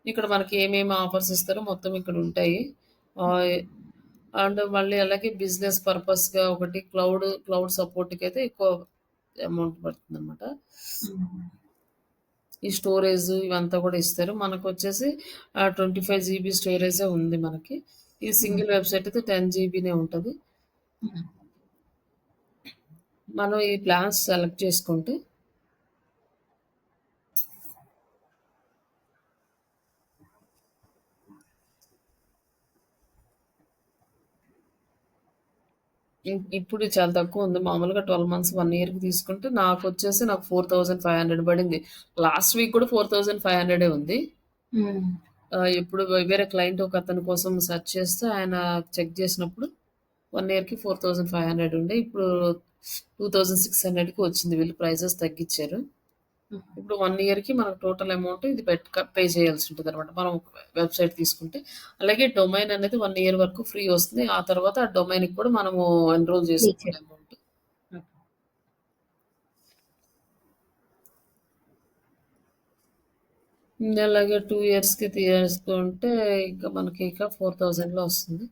ఇక్కడ మనకి ఏమేమి ఆఫర్స్ ఇస్తారో మొత్తం ఇక్కడ ఉంటాయి. ఆహ్, అండ్ మళ్ళీ అలాగే బిజినెస్ పర్పస్‌గా ఒకటి క్లౌడ్ సపోర్ట్‌కైతే ఎక్కువ అమౌంట్ పడుతుందనమాట. హ్మ్. ఈ స్టోరేజ్ ఇవంతా కూడా ఇస్తారు. మనకొచ్చేసి 25 జీబీ స్టోరేజే ఉంది మనకి. ఈ హ్మ్. సింగిల్ వెబ్‌సైట్ అయితే 10 జీబీనే ఉంటది. హ్మ్. మనం ఈ ప్లాన్స్ సెలెక్ట్ చేసుకుంటే ఇప్పుడు చాలా తక్కువుంది. మామూలుగా 12 మంత్స్, 1 ఇయర్‌కి తీసుకుంటే నాకొచ్చేసి నాకు 4500 పడింది. లాస్ట్ వీక్ కూడా 4500 ఉంది. హ్మ్. ఇప్పుడు వేరే క్లయింట్ ఒకతని కోసం సెర్చ్ చేస్తే ఆయన చెక్ చేసినప్పుడు 1 ఇయర్‌కి 4500 ఉండే. ఇప్పుడు 2600కి వచ్చింది. వీళ్ళు ప్రైసెస్ తగ్గిచ్చారు. హ్మ్. ఇప్పుడు 1 ఇయర్‌కి మనకు టోటల్ అమౌంట్ ఇది పే చేయాల్సి ఉంటదనమాట. మనం వెబ్‌సైట్ తీసుకుంటే. అలాగే డొమైన్ అనేది 1 ఇయర్ వరకు ఫ్రీ వస్తుంది. ఆ తర్వాత ఆ డొమైన్‌కి కూడా మనము ఎన్రోల్ చేసుకోవాలి టీచర్. అమౌంట్. ఓకే. అలాగే 2 ఇయర్స్‌కి తీసుకుంటే ఇక మనకి ఇక 4000లో వస్తుంది.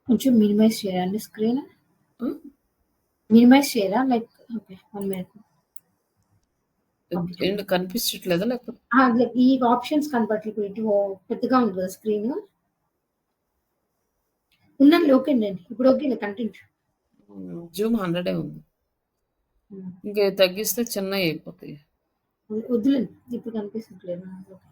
కొంచెం మినిమైజ్ చేయండి స్క్రీన్. ఆ! మినిమైజ్ చేయరా? Like okay. 1 మినిట్. ఓకే. ఏంటి కనిపించట్లేదా? లేకపోతే లైక్ ఈ ఆప్షన్స్ కనపడట్లేదు. ఇటు పెద్దగా ఉంది కదా స్క్రీను. ఉందండి. ఓకే అండి. ఇప్పుడు ఓకేలే కంటిన్యూ. జూమ్ 100 ఉంది. హ్మ్. ఇంక తగ్గిస్తే చిన్నయి అయిపోతాయి. వద్దులేండి. ఇప్పుడు కనిపించట్లేదు. ఓకే.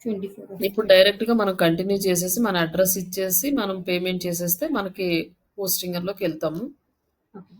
24 ఓకే. ఇప్పుడు డైరెక్ట్‌గా మనం కంటిన్యూ చేసేసి మన అడ్రెస్ ఇచ్చేసి మనం పేమెంట్ చేసేస్తే మనకి పోస్టింగర్‌లోకెళ్తాము. ఓకే.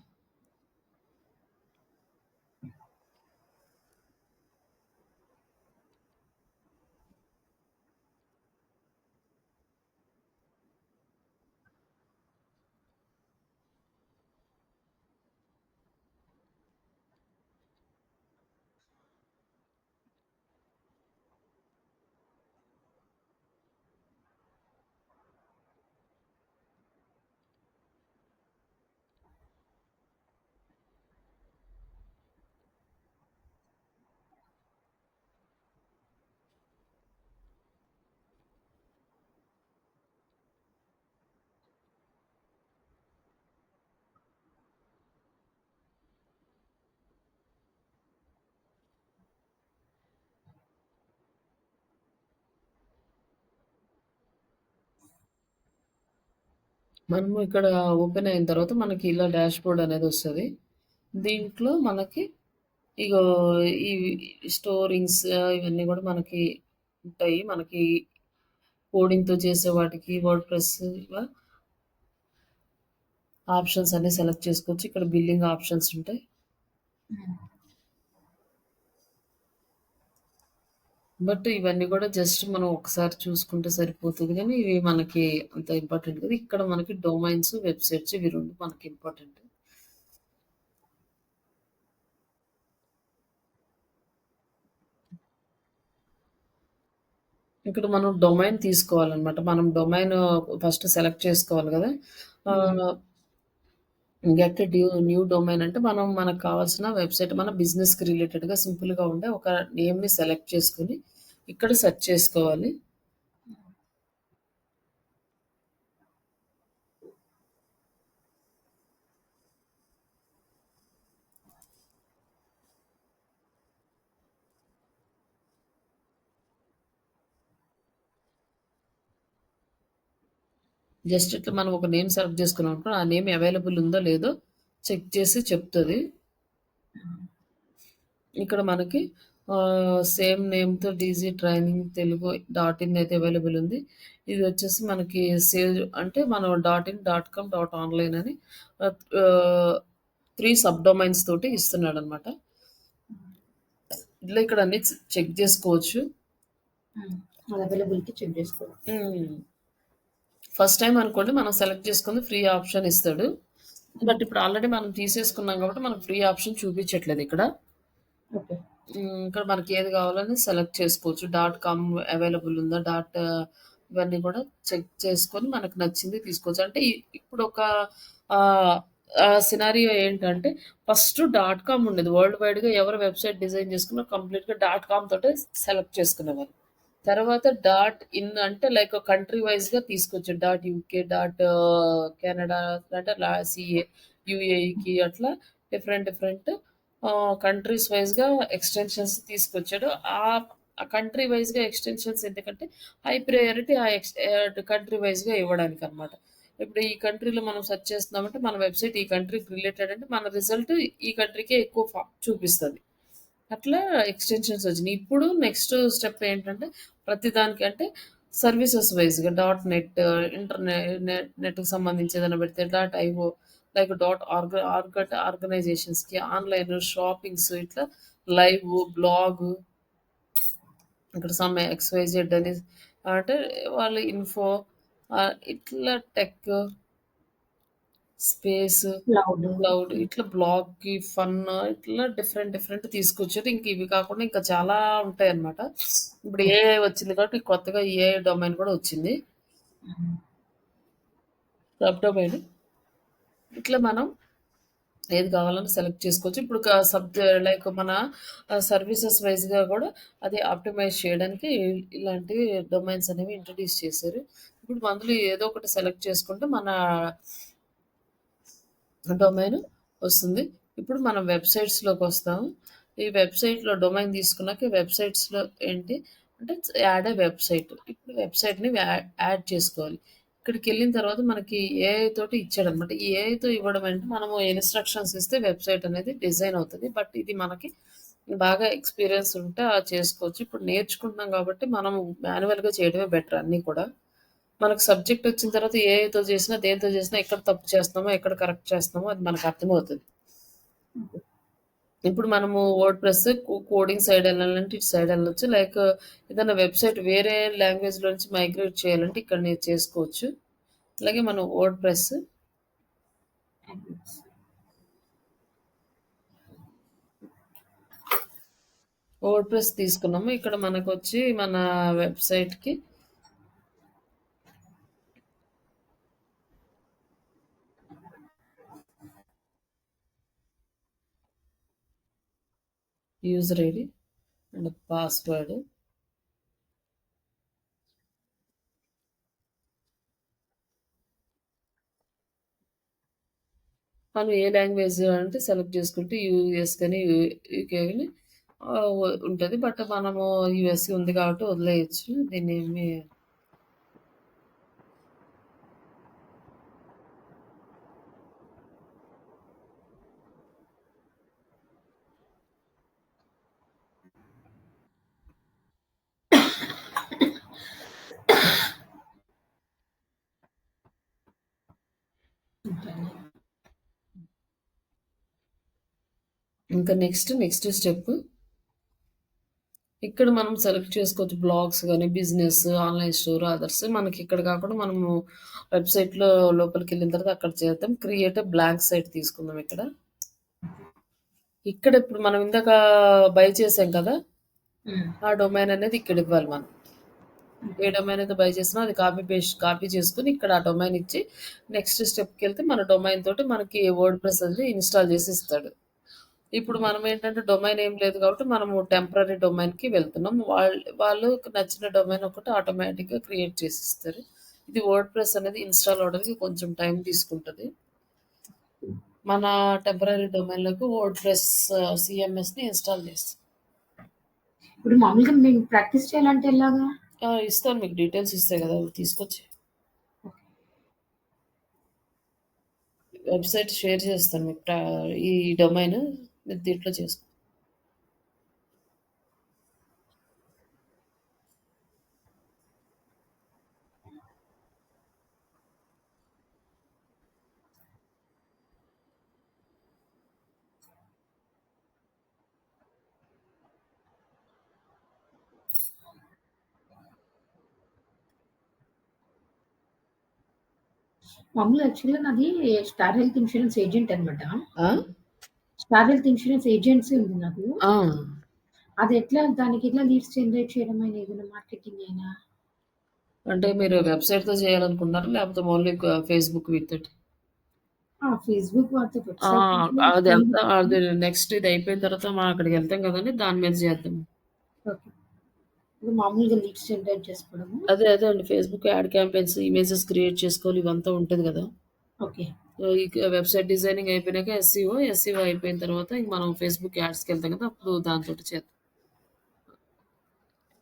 మనము ఇక్కడ ఓపెన్ అయిన తర్వాత మనకి ఇలా డాష్‌బోర్డ్ అనేదొస్తది. దీంట్లో మనకి ఇగో ఈ స్టోరింగ్స్ ఇవన్నీ గూడా మనకి ఉంటాయి. మనకి కోడింగ్‌తో చేసే వాటికి వర్డ్‌ప్రెస్ ఇలా ఆప్షన్స్ అన్నీ సెలెక్ట్ చేసుకోవచ్చు. ఇక్కడ బిల్లింగ్ ఆప్షన్స్ ఉంటాయి. హ్మ్. బట్ ఇవన్నీ గూడా జస్ట్ మనం ఒకసారి చూసుకుంటే సరిపోతది గానీ, ఇవి మనకి అంత ఇంపార్టెంట్ కాదు. ఇక్కడ మనకి డొమైన్స్, వెబ్‌సైట్స్ ఇవి 2 మనకి ఇంపార్టెంట్. ఇక్కడ మనం డొమైన్ తీసుకోవాలనమాట. మనం డొమైన్ ఫస్ట్ సెలెక్ట్ చేసుకోవాలి గదా! హ్మ్. ఆహ్, గెట్ న్యూ డొమైన్ అంటే మనం మనకు కావాల్సిన వెబ్‌సైట్ మన బిజినెస్‌కి రిలేటెడ్‌గా సింపుల్‌గా ఉండే ఒక నేమ్‌ని సెలెక్ట్ చేసుకొని, ఇక్కడ సెర్చ్ చేసుకోవాలి. జస్ట్ ఇట్లా మనం ఒక నేమ్ సెలెక్ట్ చేసుకున్నామనుకో, ఆ నేమ్ అవైలబుల్ ఉందో లేదో చెక్ చేసి చెప్తది. ఇక్కడ మనకి సేమ్ నేమ్‌తో DG training Telugu dot in అయితే అవైలబుల్ ఉంది. ఇది వచ్చేసి మనకి సేవ్ అంటే మనం dot in, dot com, dot online అని ఆహ్, ఆహ్, 3 సబ్ డొమైన్స్ తోటి ఇస్తున్నాడనమాట. ఇట్లా ఇక్కడ అన్ని చెక్ చేసుకోవచ్చు. హ్మ్. అది అవైలబిలిటీ చెక్ జేసుకోవాలి. హ్మ్. ఫస్ట్ టైమ్ అనుకోండి మనం సెలెక్ట్ చేసుకుంది ఫ్రీ ఆప్షన్ ఇస్తాడు. హ్మ్. బట్ ఇప్పుడు ఆల్రెడీ మనం తీసేసుకున్నాం కాబట్టి మనకు ఫ్రీ ఆప్షన్ చూపించట్లేదు ఇక్కడ. ఓకే. ఇక్కడ మనకి ఏది కావాలని సెలెక్ట్ చేసుకోవచ్చు. డాట్ కామ్ అవైలబుల్ ఉందా? ఇవన్నీ కూడా చెక్ చేసుకొని మనకు నచ్చింది తీసుకోవచ్చు. అంటే ఇప్పుడు ఒక ఆహ్, సినారియో ఏంటంటే ఫస్ట్ డాట్ కామ్ ఉండేది. వరల్డ్ వైడ్‌గా ఎవరు వెబ్‌సైట్ డిజైన్ చేసుకున్నా కంప్లీట్‌గా డాట్ కామ్ తోటే సెలెక్ట్ చేసుకునేవారు. తర్వాత డాట్ ఇన్ అంటే లైక్ కంట్రీ వైస్‌గా తీసుకొచ్చారు. డాట్ యూకే, కెనడా అంటే సీఏ, యూఏఈకి అట్లా డిఫరెంట్ డిఫరెంట్ కంట్రీస్ వైస్‌గా ఎక్స్‌టెన్షన్స్ తీసుకొచ్చాడు. ఆ కంట్రీ వైస్‌గా ఎక్స్‌టెన్షన్స్ ఎందుకంటే హై ప్రయారిటీ కంట్రీ వైస్‌గా ఇవ్వడానికనమాట. ఇప్పుడు ఈ కంట్రీలో మనం సెర్చ్ చేస్తున్నామంటే మన వెబ్‌సైట్ ఈ కంట్రీకి రిలేటెడ్ అంటే మన రిజల్ట్ ఈ కంట్రీకే ఎక్కువ చూపిస్తది. అట్లా ఎక్స్‌టెన్షన్స్ వచ్చినియి. ఇప్పుడు నెక్స్ట్ స్టెప్ ఏంటంటే ప్రతి దానికి అంటే సర్వీసెస్ వైస్‌గా డాట్ నెట్ నెట్‌కి సంబంధించి ఏదైనా పెడితే డాట్ ఐఓ లైక్ ఆర్గనైజేషన్స్‌కి ఆన్‌లైన్ షాపింగ్స్ ఇట్లా లైవ్, బ్లాగ్ ఇక్కడ సమ్ ఎక్స్‌వైజెడ్ అని అంటే వాళ్ళ ఇన్ఫో ఇట్లా టెక్, స్పేస్, క్లౌడ్. క్లౌడ్ హ్మ్. ఇట్లా బ్లాగ్‌కి, ఫన్ ఇట్లా డిఫరెంట్ డిఫరెంట్ తీసుకొచ్చారు. ఇంక ఇవి కాకుండా ఇంకా చాలా ఉంటాయన్నమాట. ఇప్పుడు ఓకే. ఏఐ వచ్చింది కాబట్టి కొత్తగా ఏఐ డొమైన్ కూడా వచ్చింది. హ్మ్. Sub domain. ఇట్లా మనం ఏది కావాలన్నా సెలెక్ట్ చేసుకోవచ్చు. ఇప్పుడు లైక్ మన సర్వీసెస్ వైస్‌గా కూడా అది ఆప్టిమైజ్ చేయడానికి ఇలాంటి డొమైన్స్ అనేవి ఇంట్రొడ్యూస్ చేశారు. ఇప్పుడు అందులో ఏదో ఒకటి సెలెక్ట్ చేసుకుంటే మన డొమైన్ వస్తుంది. ఇప్పుడు మనం వెబ్‌సైట్స్‌లోకొస్తాము. ఈ వెబ్‌సైట్‌లో డొమైన్ తీసుకున్నాక వెబ్‌సైట్స్‌లో ఏంటి అంటే యాడ్ ఎ వెబ్‌సైట్. ఇప్పుడు వెబ్‌సైట్‌ని యాడ్ చేసుకోవాలి. ఇక్కడికెళ్ళిన తర్వాత మనకి ఏఐ తోటి ఇచ్చాడనమాట. ఈ ఏఐతో ఇవ్వడం అంటే మనము ఇన్‌స్ట్రక్షన్స్ ఇస్తే వెబ్‌సైట్ అనేది డిజైన్ అవుతది. బట్ ఇది మనకి బాగా ఎక్స్‌పీరియన్స్ ఉంటే చేసుకోవచ్చు. ఇప్పుడు నేర్చుకుంటున్నాం కాబట్టి మనము మాన్యువల్‌గా చేయడమే బెటర్ అన్నీ కూడా. మనకు సబ్జెక్ట్ వచ్చిన తర్వాత ఏఐతో చేసినా, దేనితో చేసినా ఎక్కడ తప్పు చేస్తున్నామో, ఎక్కడ కరెక్ట్ చేస్తున్నామో అది మనకు అర్థమవుతది. ఓకే. ఇప్పుడు మనము వర్డ్‌ప్రెస్ కోడింగ్ సైడ్ ఎళ్ళాలంటే ఇటు సైడ్ ఎళ్ళొచ్చు. లైక్ ఏదైనా వెబ్‌సైట్ వేరే లాంగ్వేజ్‌లో నుంచి మైగ్రేట్ చేయాలంటే ఇక్కడ నేను చేసుకోవచ్చు. అలాగే మనం థాంక్స్. వర్డ్‌ప్రెస్ తీసుకున్నాము. ఇక్కడ మనకొచ్చి మన వెబ్‌సైట్‌కి యూజర్ ఐడీ అండ్ పాస్వర్డ్ మనం ఏ లాంగ్వేజ్ అంటే సెలెక్ట్ చేసుకుంటే యూఎస్ గాని, యూకే గాని ఉంటది. బట్ మనము యూఎస్ ఉంది కాబట్టి వదిలేయొచ్చు. దీన్నేమి ఇంకా నెక్స్ట్ స్టెప్ ఇక్కడ మనం సెలెక్ట్ చేసుకోవచ్చు. బ్లాగ్స్ గాని, బిజినెస్, ఆన్‌లైన్ స్టోర్, అదర్స్. మనకి ఇక్కడ కాకుండా మనము వెబ్‌సైట్‌లో లోపలికెళ్ళిన తర్వాత అక్కడ చేద్దాం. క్రియేట్ ఎ బ్లాంక్ సైట్ తీసుకుందాం ఇక్కడ. ఇక్కడ ఇప్పుడు మనం ఇందాక బై చేసాం కదా! హ్మ్. ఆ డొమైన్ అనేది ఇక్కడ ఇవ్వాలి మనం. ఏ డొమైన్ అయితే బై చేసినా అది కాపీ చేసుకొని ఇక్కడ ఆ డొమైన్ ఇచ్చి నెక్స్ట్ స్టెప్‌కెళ్తే మన డొమైన్ తోటి మనకి వర్డ్‌ప్రెస్ అనేది ఇన్‌స్టాల్ చేసి ఇస్తాడు. ఇప్పుడు మనం ఏంటంటే డొమైన్ ఏం లేదు కాబట్టి మనము టెంపరరీ డొమైన్‌కి వెళ్తున్నాం. వాళ్ళకి నచ్చిన డొమైన్ ఒకటి ఆటోమేటిక్‌గా క్రియేట్ చేసిస్తారు. ఇది వర్డ్‌ప్రెస్ అనేది ఇన్‌స్టాల్ అవ్వడానికి కొంచెం టైం తీసుకుంటది. మన టెంపరరీ డొమైన్‌లోకి వర్డ్‌ప్రెస్ సీఎంఎస్‌ని ఇన్‌స్టాల్ చేస్తాం. ఇప్పుడు మామూలుగా మేము ప్రాక్టీస్ చేయాలంటే ఎలాగా? ఇస్తాను మీకు డీటెయిల్స్ ఇస్తాయి కదా! అవి తీసుకొచ్చి. వెబ్‌సైట్ షేర్ చేస్తాను మీకు. ఈ డొమైన్ మీరు దీంట్లో చేసుకో. మామూలుగా యాక్చువల్‌గా నాది స్టార్ హెల్త్ ఇన్స్యూరెన్స్ ఏజెంట్ అనమాట. ఆ? స్టార్ హెల్త్ ఇన్స్యూరెన్స్ ఏజెన్సీ ఉంది నాకు. ఆ! అది దానికి ఎట్లా లీడ్స్ జనరేట్ చేయడం అయినా ఏదైనా మార్కెటింగ్ అయినా? అంటే మీరు వెబ్‌సైట్‌తో చేయాలనుకుంటున్నారా? లేకపోతే only Facebook with it? Facebook వాడితే ఆ! వెబ్‌సైట్ అంటే ఫోన్ అదంతా అది నెక్స్ట్ ఇది అయిపోయిన తర్వాత మనం అక్కడికెళ్తాం కదండీ! దాని మీద చేద్దాం. ఓకే. ఇప్పుడు మామూలుగా లీడ్స్ జనరేట్ చేసుకోవడము. అదే అండి. Facebook add campaigns, images create చేసుకోవాలి ఇవంతా ఉంటది కదా! ఓకే. వెబ్‌సైట్ డిజైనింగ్ అయిపోయినాక ఎస్‌ఈఓ అయిపోయిన తర్వాత ఇంక మనం ఫేస్‌బుక్ యాడ్స్‌కెళ్తాం కదా! అప్పుడు దానితోటి చేద్దాం.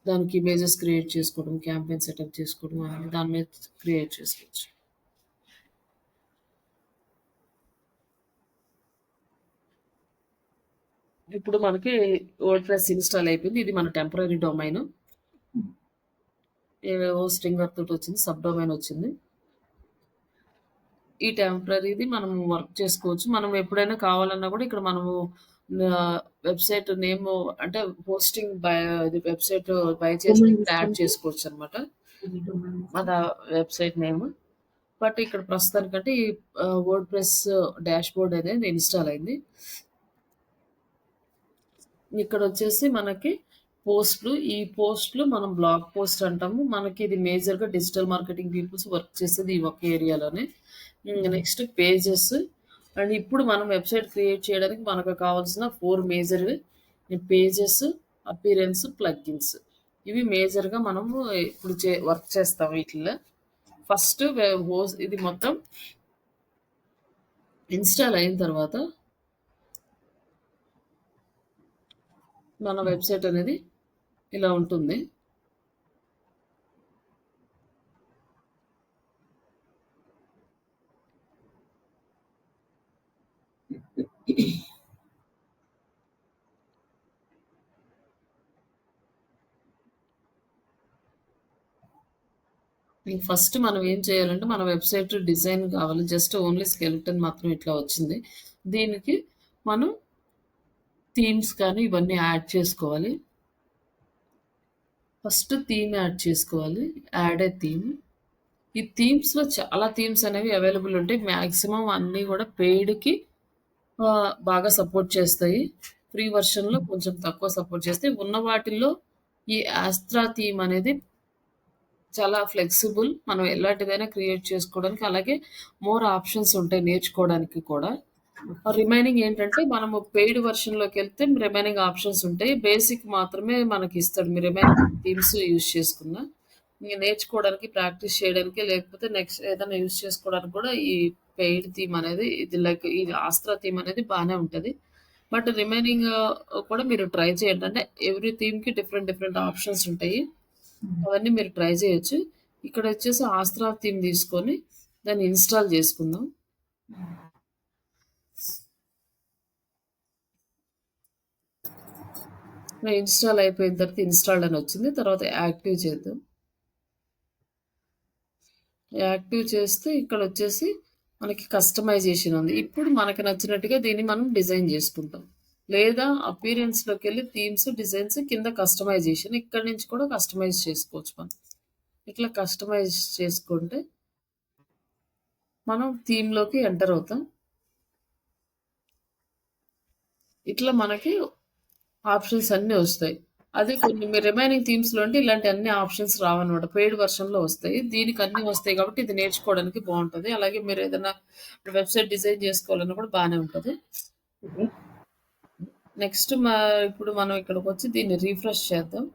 దానికి ఇమేజెస్ క్రియేట్ చేసుకోవడం, క్యాంపెయిన్ సెటప్ చేసుకోవడం అవన్నీ దాని మీద క్రియేట్ చేసుకోవచ్చు. ఇప్పుడు మనకి వర్డ్‌ప్రెస్ ఇన్‌స్టాల్ అయిపోయింది. ఇది మన టెంపరరీ డొమైన్. హోస్టింగర్ తోటొచ్చింది. సబ్ డొమైన్ వచ్చింది. ఈ టెంపరరీది మనం వర్క్ చేసుకోవచ్చు. మనం ఎప్పుడైనా కావాలన్నా కూడా ఇక్కడ మనము వెబ్‌సైట్ నేము అంటే హోస్టింగ్ ఇది వెబ్‌సైట్ బై చేసి డొమైన్ ఇక్కడ యాడ్ ఇస్తుంది. చేసుకోవచ్చనమాట. ఇది డొమైన్ మన ఇస్తుంది. Website name. బట్ ఇక్కడ ప్రస్తుతానికంటే ఈ వర్డ్‌ప్రెస్ డాష్‌బోర్డ్ అనేది ఇన్‌స్టాల్ అయింది. ఇక్కడొచ్చేసి మనకి పోస్ట్‌లు. ఈ పోస్ట్‌లు మనం బ్లాగ్ పోస్ట్ అంటాము. మనకి ఇది మేజర్‌గా డిజిటల్ మార్కెటింగ్ పీపుల్స్ వర్క్ చేసేది ఈ ఒక్క ఏరియాలోనే. Next pages. అండ్ ఇప్పుడు మనం వెబ్‌సైట్ క్రియేట్ చేయడానికి మనకు కావాల్సిన 4 మేజర్‌వి పేజెస్, అపియరెన్స్, ప్లగిన్స్. ఇవి మేజర్‌గా మనము ఇప్పుడు వర్క్ చేస్తాం వీటిల్లో. ఫస్ట్ ఇది మొత్తం ఇన్‌స్టాల్ అయిన తర్వాత మన వెబ్‌సైట్ అనేది ఇలా ఉంటుంది. ఫస్ట్ మనం ఏం చేయాలంటే మన వెబ్‌సైట్ డిజైన్ కావాలి. జస్ట్ ఓన్లీ స్కెలిటన్ మాత్రం ఇట్లా వచ్చింది. దీనికి మనం థీమ్స్ కానీ ఇవన్నీ యాడ్ చేసుకోవాలి. ఫస్ట్ థీమ్ యాడ్ చేసుకోవాలి. యాడ్ ఏ థీమ్. ఈ థీమ్స్‌లో చాలా థీమ్స్ అనేవి అవైలబుల్ ఉంటాయి. మాక్సిమం అన్నీ కూడా పెయిడ్‌కి బాగా సపోర్ట్ చేస్తాయి. ఫ్రీ వెర్షన్‌లో కొంచెం తక్కువ సపోర్ట్ చేస్తాయి. ఉన్న వాటిల్లో ఈ ఆస్ట్రా థీమ్ అనేది చాలా ఫ్లెక్సిబుల్. మనం ఎలాంటిదైనా క్రియేట్ చేసుకోవడానికి. అలాగే మోర్ ఆప్షన్స్ ఉంటాయి నేర్చుకోవడానికి కూడా. రిమైనింగ్ ఏంటంటే మనము పెయిడ్ వెర్షన్‌లోకెళ్తే రిమైనింగ్ ఆప్షన్స్ ఉంటాయి. బేసిక్ మాత్రమే మనకిస్తాడు. మీరు రిమైనింగ్ థీమ్స్ యూజ్ చేసుకున్నా. ఇంక నేర్చుకోవడానికి, ప్రాక్టీస్ చేయడానికి లేకపోతే నెక్స్ట్ ఏదైనా యూజ్ చేసుకోవడానికి కూడా ఈ పెయిడ్ థీమ్ అనేది ఇది లైక్ ఈ ఆస్ట్రా థీమ్ అనేది బానే ఉంటది. బట్ రిమైనింగ్ కూడా మీరు ట్రై చేయండి. అంటే ఎవ్రీ థీమ్‌కి డిఫరెంట్ డిఫరెంట్ ఆప్షన్స్ ఉంటాయి. అవన్నీ మీరు ట్రై చేయొచ్చు. ఇక్కడొచ్చేసి ఆస్ట్రా థీమ్ తీసుకొని దాన్ని ఇన్‌స్టాల్ చేసుకుందాం. ఇన్‌స్టాల్ అయిపోయిన తర్వాత ఇన్‌స్టాల్డ్ అని వచ్చింది. తర్వాత యాక్టివ్ చేద్దాం. యాక్టివ్ చేస్తే ఇక్కడొచ్చేసి మనకి కస్టమైజేషన్ ఉంది. ఇప్పుడు మనకు నచ్చినట్టుగా దీన్ని మనం డిజైన్ చేసుకుంటాం. లేదా అపియరెన్స్‌లోకెళ్ళి థీమ్స్, డిజైన్స్ కింద కస్టమైజేషన్ ఇక్కడి నుంచి కూడా కస్టమైజ్ చేసుకోవచ్చు మనం. ఇట్లా కస్టమైజ్ చేసుకుంటే మనం థీమ్‌లోకి ఎంటర్ అవుతాం. ఇట్లా మనకి ఆప్షన్స్ అన్నీ వస్తాయి. అదే కొన్ని మీ రిమైనింగ్ థీమ్స్‌లో అంటే ఇలాంటి అన్ని ఆప్షన్స్ రావన్నమాట. పెయిడ్ వెర్షన్‌లో వస్తాయి. దీనికి అన్నీ వస్తాయి కాబట్టి ఇది నేర్చుకోవడానికి బావుంటది. అలాగే మీరేదైనా వెబ్‌సైట్ డిజైన్ చేసుకోవాలన్నా కూడా బానే ఉంటది. ఓకే. నెక్స్ట్ ఇప్పుడు మనం ఇక్కడికొచ్చి దీన్ని రిఫ్రెష్ చేద్దాం.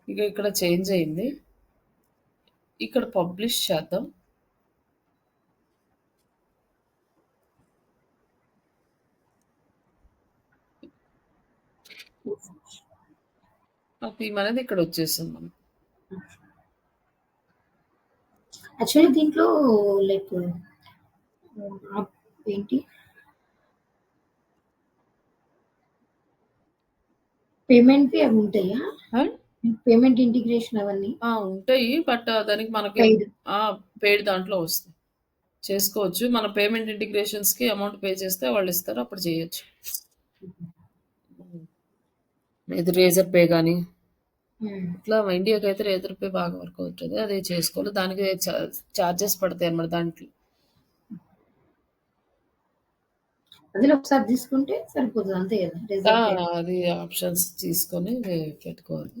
ఇక ఇక్కడ చేంజ్ అయింది. ఇక్కడ పబ్లిష్ చేద్దాం. ఆ థీమ్ అనేది ఇక్కడ వచ్చేసింది మనకి. యాక్చువల్లీ దీంట్లో లైక్ ఏంటి పేమెంట్‌వి అవి ఉంటాయా? ఆ! పేమెంట్ ఇంటిగ్రేషన్ అవన్నీ ఉంటాయి. బట్ దానికి మనకి పెయిడ్. ఆ! పెయిడ్ దాంట్లో వస్తాయి. చేసుకోవచ్చు. మన పేమెంట్ ఇంటిగ్రేషన్స్‌కి అమౌంట్ పే చేస్తే వాళ్ళిస్తారు. అప్పుడు చేయొచ్చు. ఇది రేజర్ పే గాని, హ్మ్. ఇట్లా ఇండియాకైతే రేజర్ పే బాగా వర్క్ అవుతది. అది చేసుకోవాలి. దానికి చార్జెస్ పడతాయన్నమాట దాంట్లో. అందులో ఒకసారి తీసుకుంటే సరిపోతది అంతే కదా! ఆ! Reserve pay. అది ఆప్షన్స్ తీసుకొని పెట్టుకోవాలి.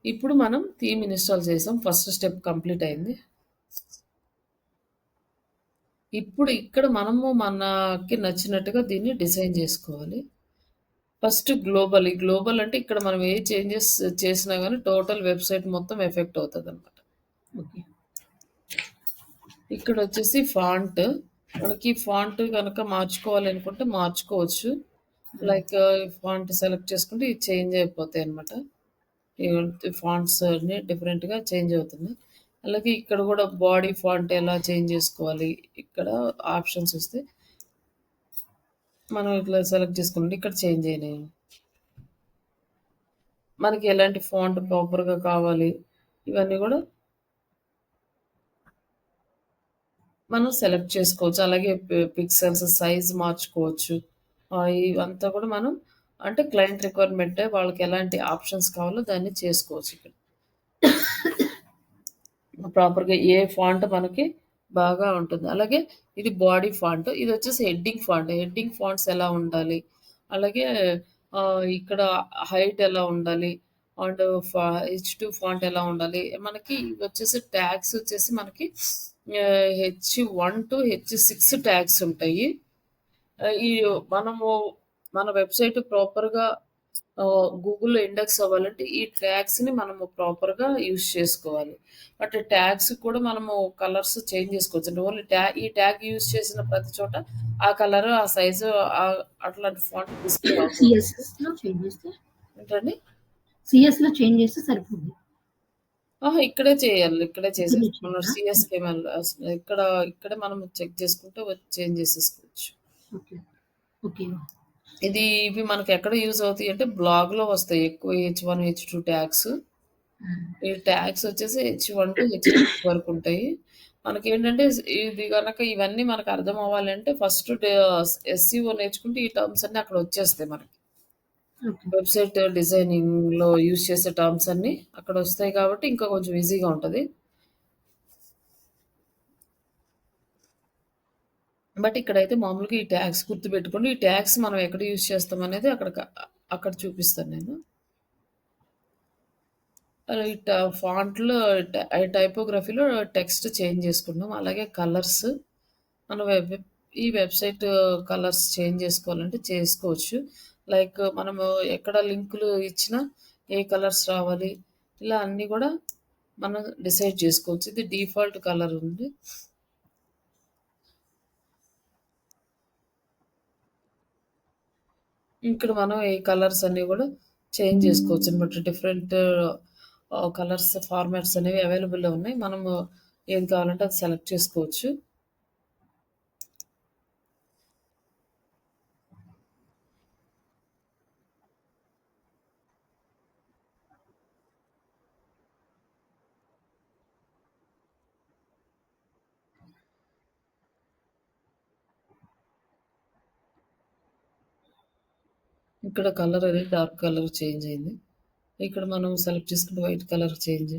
ఇప్పుడు మనం థీమ్ ఇన్‌స్టాల్ చేసాం. ఫస్ట్ స్టెప్ కంప్లీట్ అయింది. ఇప్పుడు ఇక్కడ మనము మనకి నచ్చినట్టుగా దీన్ని డిజైన్ చేసుకోవాలి. First global. ఈ గ్లోబల్ అంటే ఇక్కడ మనం ఏ చేంజెస్ చేసినా గాని టోటల్ వెబ్‌సైట్ మొత్తం ఎఫెక్ట్ అవుతదనమాట. ఓకే. ఇక్కడొచ్చేసి ఫాంట్. మనకి ఫాంట్ గనక మార్చుకోవాలనుకుంటే మార్చుకోవచ్చు. లైక్ ఫాంట్ సెలెక్ట్ చేసుకుంటే ఇవి చేంజ్ అయిపోతాయన్నమాట. ఫాంట్స్ అన్నీ డిఫరెంట్‌గా చేంజ్ అవుతున్నాయి. అలాగే ఇక్కడ గూడా బాడీ ఫాంట్ ఎలా చేంజ్ చేసుకోవాలి. ఇక్కడ ఆప్షన్స్ వస్తాయి. మనం ఇట్లా సెలెక్ట్ చేసుకుంటే ఇక్కడ చేంజ్ అయినాయి. మనకి ఎలాంటి ఫాంట్ ప్రాపర్‌గా కావాలి. ఇవన్నీ గూడా మనం సెలెక్ట్ చేసుకోవచ్చు. అలాగే పిక్సెల్స్ సైజ్ మార్చుకోవచ్చు. ఇవంతా కూడా మనం అంటే క్లయింట్ రిక్వైర్మెంటే వాళ్ళకి ఎలాంటి ఆప్షన్స్ కావాలో దాన్ని చేసుకోవచ్చు ఇక్కడ. ప్రాపర్‌గా ఏ ఫాంట్ మనకి బాగా ఉంటుంది. అలాగే ఇది బాడీ ఫాంట్. ఇదొచ్చేసి హెడ్డింగ్ ఫాంట్. హెడ్డింగ్ ఫాంట్స్ ఎలా ఉండాలి? అలాగే ఇక్కడ హైట్ ఎలా ఉండాలి? అండ్ హెచ్2 ఫాంట్ ఎలా ఉండాలి? మనకి ఇవొచ్చేసి ట్యాగ్స్ వచ్చేసి మనకి హెచ్1 టు హెచ్6 ట్యాగ్స్ ఉంటాయి. ఈ మనము మన వెబ్‌సైట్ ప్రాపర్‌గా గూగుల్‌లో ఇండెక్స్ అవ్వాలంటే ఈ ట్యాగ్స్‌ని మనము ప్రాపర్‌గా యూజ్ చేసుకోవాలి. బట్ ట్యాగ్స్ కూడా మనము కలర్స్ చేంజ్ చేసుకోవచ్చండి. ఓన్లీ ఈ ట్యాగ్ యూజ్ చేసిన ప్రతి చోట ఆ కలరు, ఆ సైజు అట్లాంటి ఫాంట్ డిస్‌ప్లే అవ్వకూడదు. సీఎస్ఎస్‌లో చేంజ్ చేస్తే ఏంటండి? సీఎస్‌లో చేంజ్ చేస్తే సరిపోద్ది. ఇక్కడే చేయాలి. ఇక్కడే ఇక్కడనే మనం చేయాలా? సీఎస్‌కేఎంఎల్ ఇక్కడే మనం చెక్ చేసుకుంటే చేంజ్ చేసేసుకోవచ్చు. ఓకే. ఓకే. ఇవి మనకెక్కడ యూజ్ అవుతాయంటే బ్లాగ్‌లో వస్తాయి ఎక్కువ హెచ్1, హెచ్2 ట్యాగ్స్. హ్మ్. ఈ ట్యాగ్స్ వచ్చేసి హెచ్1 టు హెచ్6 వరకుంటాయి. మనకేంటంటే ఇది గనక ఇవన్నీ మనకు అర్థం అవ్వాలంటే ఫస్ట్ ఎస్‌సీఓ నేర్చుకుంటే ఈ టర్మ్స్ అన్నీ అక్కడ వచ్చేస్తాయి మనకి. ఓకే. వెబ్‌సైట్ డిజైనింగ్‌లో యూజ్ చేసే టర్మ్స్ అన్నీ అక్కడొస్తాయి కాబట్టి ఇంకా కొంచెం ఈజీగా ఉంటది. బట్ ఇక్కడైతే మామూలుగా ఈ ట్యాగ్స్ గుర్తుపెట్టుకోండి. ఈ ట్యాగ్స్ మనం ఎక్కడ యూజ్ చేస్తామనేది అక్కడ చూపిస్తాను నేను. ఈ ఫాంట్‌లో టైపోగ్రఫీలో టెక్స్ట్ చేంజ్ చేసుకున్నాం. అలాగే కలర్స్ మన ఈ వెబ్‌సైట్ కలర్స్ చేంజ్ చేసుకోవాలంటే చేసుకోవచ్చు. లైక్ మనము ఎక్కడ లింకులు ఇచ్చినా ఏ కలర్స్ రావాలి, ఇలా అన్నీ గూడా మనం డిసైడ్ చేసుకోవచ్చు. ఇది డిఫాల్ట్ కలర్ ఉంది. ఇక్కడ మనం ఈ కలర్స్ అన్నీ గూడా చేంజ్ చేసుకోవచ్చనమాట. డిఫరెంట్ కలర్స్ ఫార్మాట్స్ అనేవి అవైలబుల్‌లో ఉన్నాయి. మనము ఏది కావాలంటే అది సెలెక్ట్ చేసుకోవచ్చు. ఇక్కడ కలర్ అనేది డార్క్ కలర్ చేంజ్ అయింది. ఇక్కడ మనం సెలెక్ట్ చేసుకుంటే వైట్ కలర్ చేంజ్.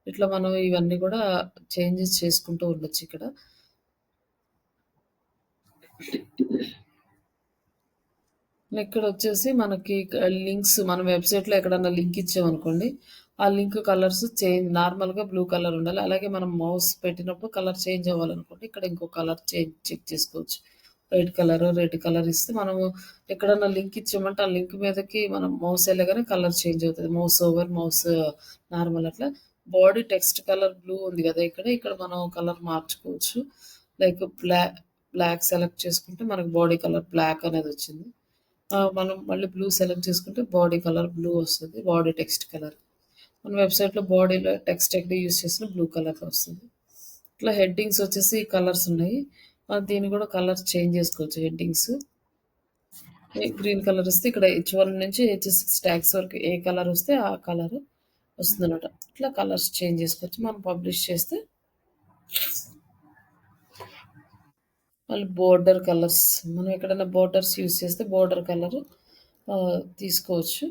ఇట్లా మనం ఇవన్నీ కూడా చేంజెస్ చేసుకుంటూ ఉండొచ్చు ఇక్కడ. ఇక్కడొచ్చేసి మనకి లింక్స్ మనం వెబ్‌సైట్‌లో ఎక్కడన్నా లింక్ ఇచ్చామనుకోండి, ఆ లింక్ కలర్స్ చేంజ్ నార్మల్‌గా బ్లూ కలర్ ఉండాలి. అలాగే మనం మౌస్ పెట్టినప్పుడు కలర్ చేంజ్ అవ్వాలనుకోండి, ఇక్కడ ఇంకో కలర్ చెక్ చేసుకోవచ్చు. వైట్ కలర్, రెడ్ కలర్ ఇస్తే మనము ఎక్కడన్నా లింక్ ఇచ్చామంటే, ఆ లింక్ మీదకి మనం మౌస్ ఎళ్ళగానే కలర్ చేంజ్ అవుతది. మౌస్ ఓవర్, మౌస్ నార్మల్ అట్లా. బాడీ టెక్స్ట్ కలర్ బ్లూ ఉంది గదా! ఇక్కడ మనం కలర్ మార్చుకోవచ్చు. లైక్ బ్లాక్ సెలెక్ట్ చేసుకుంటే మనకు బాడీ కలర్ బ్లాక్ అనేదొచ్చింది. మనం మళ్ళీ బ్లూ సెలెక్ట్ చేసుకుంటే బాడీ కలర్ బ్లూ వస్తది. Body text colour. మన వెబ్‌సైట్‌లో బాడీలో టెక్స్ట్ ఎక్కడ యూజ్ చేసినా బ్లూ కలర్‌లో వస్తది. ఇట్లా హెడ్డింగ్స్ వచ్చేసి కలర్స్ ఉన్నాయి. దీన్ని కూడా కలర్ చేంజ్ చేసుకోవచ్చు హెడ్డింగ్స్. గ్రీన్ కలర్ వస్తే ఇక్కడ H1 నుంచి H6 ట్యాగ్స్ వరకు ఏ కలర్ వస్తే ఆ కలర్ వస్తుందన్నమాట. ఇట్లా కలర్స్ చేంజ్ చేసుకోవచ్చు. మనం పబ్లిష్ చేస్తే మళ్ళీ బోర్డర్ కలర్స్ మనం ఎక్కడైనా బోర్డర్స్ యూజ్ చేస్తే బోర్డర్ కలర్ తీసుకోవచ్చు.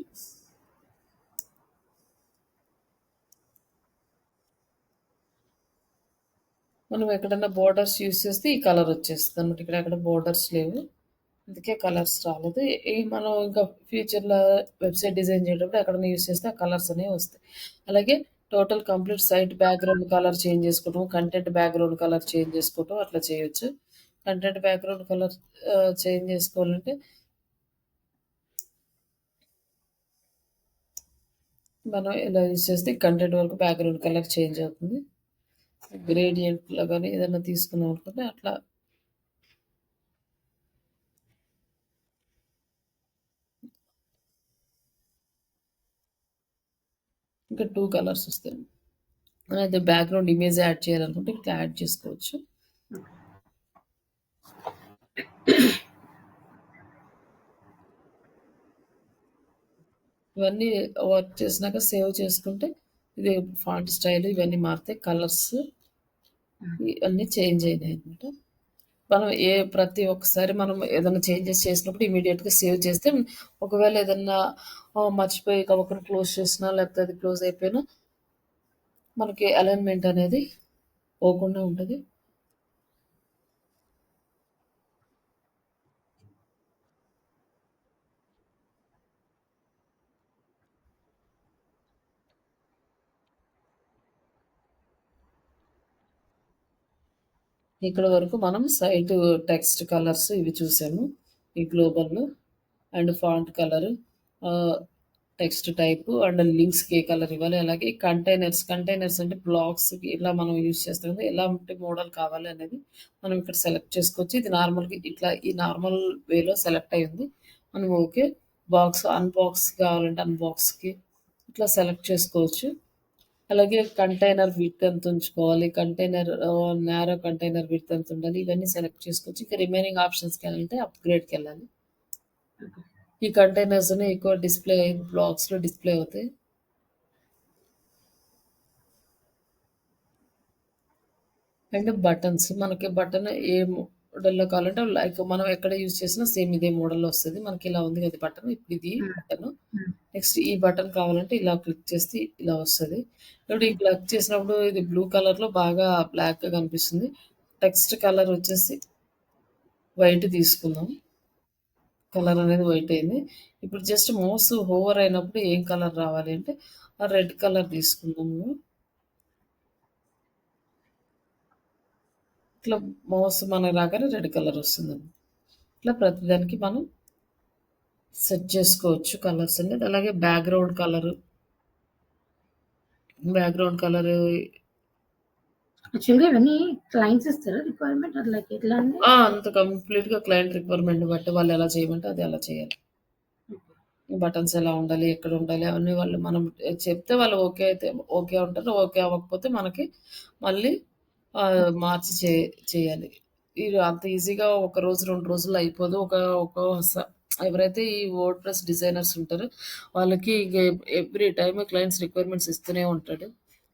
మనం ఎక్కడైనా బోర్డర్స్ యూజ్ చేస్తే ఈ కలర్ వచ్చేస్తుంది అన్నమాట. ఇక్కడ ఎక్కడ బోర్డర్స్ లేవు. అందుకే కలర్స్ రాలేదు. మనం ఇంకా ఫ్యూచర్‌లో వెబ్‌సైట్ డిజైన్ చేసేటప్పుడు ఎక్కడైనా యూజ్ చేస్తే ఆ కలర్స్ అనేవి వస్తాయి. అలాగే total complete site background colour change చేసుకోవటం, కంటెంట్ బ్యాక్‌గ్రౌండ్ కలర్ చేంజ్ చేసుకోవటం అట్లా చేయొచ్చు. కంటెంట్ బ్యాక్‌గ్రౌండ్ కలర్ చేంజ్ చేసుకోవాలంటే మనం ఇలా యూజ్ చేస్తే కంటెంట్ వరకు బ్యాక్‌గ్రౌండ్ కలర్ చేంజ్ అవుతుంది. గ్రేడియంట్‌లో గాని ఏదైనా తీసుకున్నాం అనుకుంటే అట్లా ఇంకా 2 కలర్స్ వస్తాయి. మనమైతే బ్యాక్‌గ్రౌండ్ ఇమేజ్ యాడ్ చేయాలనుకుంటే ఇట్లా యాడ్ చేసుకోవచ్చు. ఇవన్నీ వర్క్ చేసినాక సేవ్ చేసుకుంటే ఇది ఫాంట్ స్టైల్ ఇవన్నీ మారుతాయి. కలర్స్ ఇవన్నీ చేంజ్ అయినాయన్నమాట. మనం ప్రతి ఒక్కసారి మనం ఏదైనా చేంజెస్ చేసినప్పుడు ఇమ్మీడియేట్‌గా సేవ్ చేస్తే ఒకవేళ ఏదన్నా మర్చిపోయి గబుక్కన క్లోజ్ చేసినా లేకపోతే అది క్లోజ్ అయిపోయినా మనకి అలైన్‌మెంట్ అనేది పోకుండా ఉంటది. ఇక్కడ వరకు మనం సైట్ టెక్స్ట్ కలర్స్ ఇవి చూసాము. ఈ global and font colour, text type and లింక్స్‌కి ఏ కలర్ ఇవ్వాలి. అలాగే కంటైనర్స్ అంటే బ్లాగ్స్‌కి ఇలా మనం యూజ్ చేస్తాం కదా! ఎలాంటి మోడల్ కావాలి అనేది మనం ఇక్కడ సెలెక్ట్ చేసుకోవచ్చు. ఇది నార్మల్‌గా ఇట్లా ఈ నార్మల్ వేలో సెలెక్ట్ అయ్యింది. మనం ఓకే. అన్బాక్స్ కావాలంటే అన్బాక్స్‌కి ఇట్లా సెలెక్ట్ చేసుకోవచ్చు. అలాగే కంటైనర్ విడ్త్ ఎంత ఉంచుకోవాలి, నారో కంటైనర్ విడ్త్ ఎంత ఉండాలి, ఇవన్నీ సెలెక్ట్ చేసుకోవచ్చు. ఇక రిమైనింగ్ ఆప్షన్స్‌కెళ్ళాలంటే అప్‌గ్రేడ్‌కెళ్ళాలి. ఈ కంటైనర్స్ అనేవి ఎక్కువ బ్లాక్స్‌లో డిస్‌ప్లే అవుతాయి. అండ్ బటన్స్ మనకి బటన్ ఏ మోడల్‌లో కావాలంటే లైక్ మనం ఎక్కడ యూజ్ చేసినా సేమ్ ఇదే మోడల్‌లో వస్తది. మనకి ఇలా ఉంది కదా బటన్. ఇప్పుడు ఇది బటను. నెక్స్ట్ ఈ బటన్ కావాలంటే ఇలా క్లిక్ చేస్తే ఇలా వస్తది. ఇప్పుడు ఈ క్లిక్ చేసినప్పుడు ఇది బ్లూ కలర్‌లో బాగా బ్లాక్‌గా కనిపిస్తుంది. టెక్స్ట్ కలర్ వచ్చేసి వైట్ తీసుకుందాం. కలర్ అనేది వైట్ అయింది. ఇప్పుడు జస్ట్ మౌస్ హోవర్ అయినప్పుడు ఏం కలర్ రావాలి అంటే ఆ రెడ్ కలర్ తీసుకుందాము. ఇట్లా మౌస్ మనకు రాగానే రెడ్ కలర్ వస్తుందండి. ఇట్లా ప్రతిదానికి మనం సెట్ చేసుకోవచ్చు కలర్స్ అనేది. అలాగే బ్యాక్‌గ్రౌండ్ కలరు యాక్చువల్‌గా ఇవన్నీ క్లయింట్స్ ఇస్తారా రిక్వైర్మెంట్? అది లైక్ ఎట్లా అండి? అంత కంప్లీట్‌గా క్లయింట్ రిక్వైర్మెంట్‌ని బట్టి వాళ్ళు ఎలా చేయమంటే అది అలా చేయాలి. బటన్స్ ఎలా ఉండాలి, ఎక్కడ ఉండాలి అవన్నీ మనం చెప్తే వాళ్ళు ఓకే అయితే ఓకే అంటారు. ఓకే అవ్వకపోతే మనకి మళ్ళీ మార్చి చేయాలి. ఇది అంత ఈజీగా ఒక రోజు, 2 రోజుల్లో అయిపోదు. ఒక ఒక స ఎవరైతే ఈ వర్డ్‌ప్రెస్ డిజైనర్స్ ఉంటారో వాళ్ళకి ఇగ ఎవ్రీ టైమ్ క్లయింట్స్ రిక్వైర్మెంట్స్ ఇస్తూనే ఉంటాడు.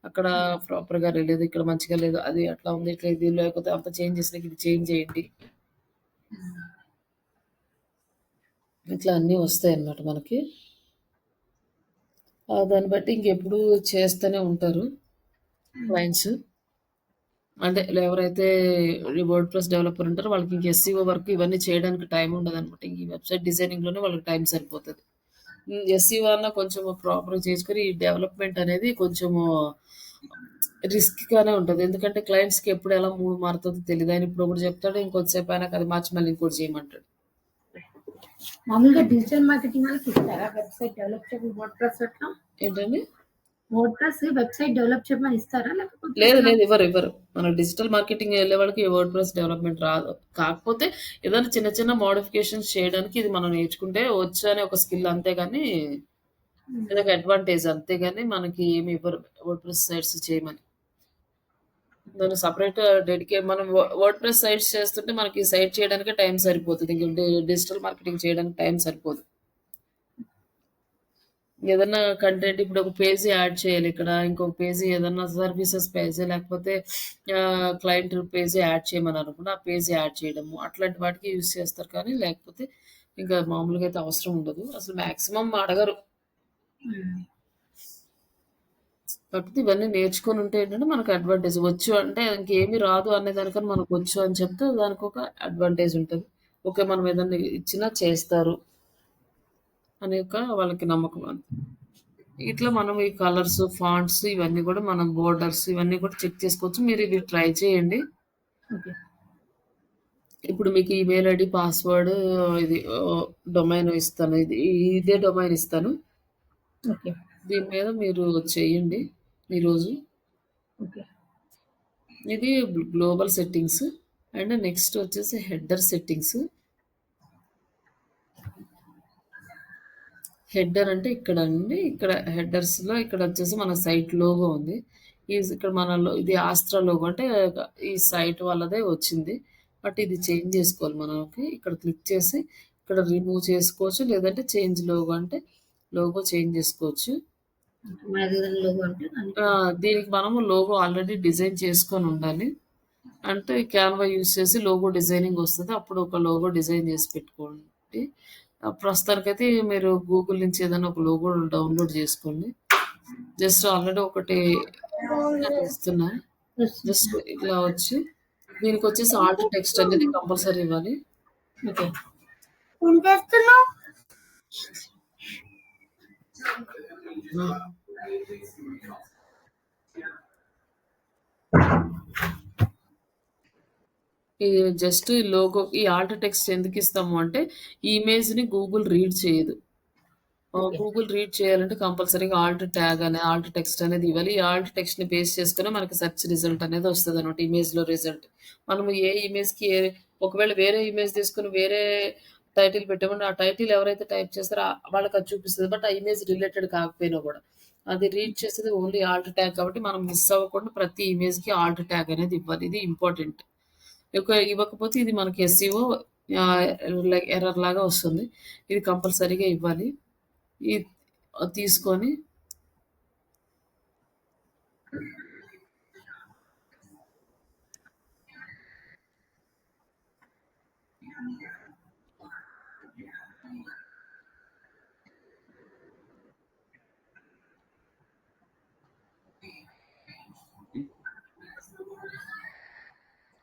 అక్కడ ప్రాపర్‌గా లేదు, ఇక్కడ మంచిగా లేదు, అది అట్లా ఉంది, ఇట్లా ఇది లేకపోతే అంత చేంజ్ చేసినాక ఇది చేంజ్ చేయండి. ఇట్లా అన్నీ వస్తాయన్నమాట మనకి. దాన్ని బట్టి ఇంకెప్పుడు చేస్తూనే ఉంటారు క్లయింట్స్. అంటే ఎవరైతే ఈ వర్డ్‌ప్రెస్ డెవలపర్ ఉంటారో వాళ్ళకి ఇంక ఎస్‌సీఓ వర్క్ ఇవన్నీ చేయడానికి టైం ఉండదనమాట. ఇంక ఈ వెబ్‌సైట్ డిజైనింగ్‌లోనే వాళ్ళకి టైం సరిపోతది. ఎస్‌సీఓ అన్నా కొంచెం ప్రాపర్‌గా చేసుకొని ఈ డెవలప్‌మెంట్ అనేది కొంచెము రిస్క్‌గానే ఉంటది. ఎందుకంటే క్లయింట్స్‌కి ఎప్పుడు ఎలా మూడ్ మారుతదో తెలీదు. ఆయన ఇప్పుడు ఒకటి చెప్తాడు. ఇంకొంచెం సేపు అయినాక అది మార్చి మళ్ళీ ఇంకోటి చేయమంటాడు. మామూలుగా డిజిటల్ మార్కెటింగ్ వాళ్ళకి ఇస్తారా వెబ్‌సైట్ డెవలప్ చేయమని వర్డ్‌ప్రెస్ అట్లా? ఏంటండి? వర్డ్‌ప్రెస్ వెబ్‌సైట్ డెవలప్ చేయమని ఇస్తారా? లేకపోతే లేదు. ఎట్లా? లేదు. ఇవ్వరు. మన డిజిటల్ మార్కెటింగ్ ఎళ్ళే వాళ్ళకి వర్డ్‌ప్రెస్ డెవలప్‌మెంట్ రాదు. కాకపోతే ఏదైనా చిన్న చిన్న మోడిఫికేషన్స్ చేయడానికి ఇది మనం నేర్చుకుంటే వచ్చు అనే ఒక స్కిల్ అంతే గాని, ఇదొక అడ్వాంటేజ్ అంతేగాని మనకి ఏమి ఇవ్వరు వర్డ్‌ప్రెస్ సైట్స్ చేయమని. దానికి సెపరేట్ మనం వర్డ్‌ప్రెస్ సైట్స్ చేస్తుంటే మనకి సైట్ చేయడానికే టైం సరిపోతది. ఇంక డిజిటల్ మార్కెటింగ్ చేయడానికి టైం సరిపోదు. ఏదన్నా కంటెంట్ ఇప్పుడు ఒక పేజీ యాడ్ చేయాలి ఇక్కడ. ఇంకొక పేజీ ఏదన్నా సర్వీసెస్ పేజీ లేకపోతే క్లయింట్ పేజీ యాడ్ చేయమన్నారనుకోండి. ఆ పేజీ యాడ్ చేయడము అట్లాంటి వాటికి యూజ్ చేస్తారు కానీ లేకపోతే ఇంకా మామూలుగా అయితే అవసరం ఉండదు. అసలు మాక్సిమం అడగరు. హ్మ్. కాకపోతే ఇవన్నీ నేర్చుకొని ఉంటే ఏంటంటే మనకు అడ్వాంటేజ్. వచ్చు అంటే ఇంకేమి రాదు అనే దానికన్నా మనకొచ్చు అని చెప్తే దానికొక అడ్వాంటేజ్ ఉంటది. ఓకే. మనం ఏదన్నా ఇచ్చినా చేస్తారు అనే ఒక వాళ్ళకి నమ్మకం. ఇట్లా మనం ఈ కలర్స్, ఫాంట్స్ ఇవన్నీ గూడా మనం బోర్డర్స్ ఇవన్నీ కూడా చెక్ చేసుకోవచ్చు. మీరు ఇవి ట్రై చేయండి. ఓకే. ఇప్పుడు మీకు ఈమెయిల్ ఐడీ, పాస్వర్డ్ ఇది డొమైన్ ఇస్తాను. ఇదే డొమైన్ ఇస్తాను. ఓకే. దీని మీద మీరు చేయండి ఈరోజు. ఓకే. ఇది గ్లోబల్ సెట్టింగ్స్ అండ్ నెక్స్ట్ వచ్చేసి హెడర్ సెట్టింగ్స్. హెడర్ అంటే ఇక్కడండి. ఇక్కడ హెడర్స్‌లో ఇక్కడొచ్చేసి మన సైట్ లోగో ఉంది. ఇక్కడ ఇది ఆస్ట్రా లోగో అంటే ఈ సైట్ వాళ్ళదే వచ్చింది. బట్ ఇది చేంజ్ జేసుకోవాలి మనకి. ఇక్కడ క్లిక్ చేసి ఇక్కడ రిమూవ్ చేసుకోవచ్చు. లేదంటే చేంజ్ లోగో అంటే లోగో చేంజ్ జేసుకోవచ్చు. మనదేదైనా లోగో ఉంటే దాన్ని దీనికి మనము లోగో ఆల్రెడీ డిజైన్ చేసుకొనుండాలి. అంటే క్యాన్వా యూజ్ చేసి లోగో డిజైనింగ్ వస్తది. అప్పుడు ఒక లోగో డిజైన్ చేసి పెట్టుకోండి. ప్రస్తుతానికైతే మీరు గూగుల్ నుంచి ఏదైనా ఒక లోగో డౌన్‌లోడ్ చేసుకోండి. జస్ట్ ఆల్రెడీ ఒకటి ఇస్తున్నా. జస్ట్ ఇట్లా వచ్చి దీనికొచ్చేసి ఆల్ట్ టెక్స్ట్ అనేది కంపల్సరీ ఇవ్వాలి. ఓకే. ఏం చేస్తున్నావు? ఆ! ఇది జస్ట్ ఈ లోగో ఈ ఆల్ట్ టెక్స్ట్ ఎందుకిస్తాము అంటే, ఈ ఇమేజ్‌ని గూగుల్ రీడ్ చేయదు. ఓకే. గూగుల్ రీడ్ చేయాలంటే కంపల్సరీగా ఆల్ట్ ట్యాగ్ అనే ఆల్ట్ టెక్స్ట్ అనేది ఇవ్వాలి. ఈ ఆల్ట్ టెక్స్ట్‌ని బేస్ చేసుకొని మనకి సెర్చ్ రిజల్ట్ అనేది వస్తదనమాట. ఇమేజ్‌లో రిజల్ట్. మనము ఏ ఇమేజ్‌కి ఒకవేళ వేరే ఇమేజ్ తీసుకొని వేరే టైటిల్ పెట్టామంటే, ఆ టైటిల్ ఎవరైతే టైప్ చేస్తారో వాళ్ళకది చూపిస్తది. బట్ ఆ ఇమేజ్ రిలేటెడ్ కాకపోయినా గూడా. అది రీడ్ చేసేది ఓన్లీ ఆల్ట్ ట్యాగ్ కాబట్టి మనం మిస్ అవ్వకుండా ప్రతి ఇమేజ్‌కి ఆల్ట్ ట్యాగ్ అనేది ఇవ్వాలి. ఇది ఇంపార్టెంట్. ఇవ్వకపోతే ఇది మనకి ఎస్‌సీఓ ఆహ్, లైక్ ఎర్రర్ లాగా వస్తుంది. ఇది కంపల్సరీగా ఇవ్వాలి. ఈ తీసుకొని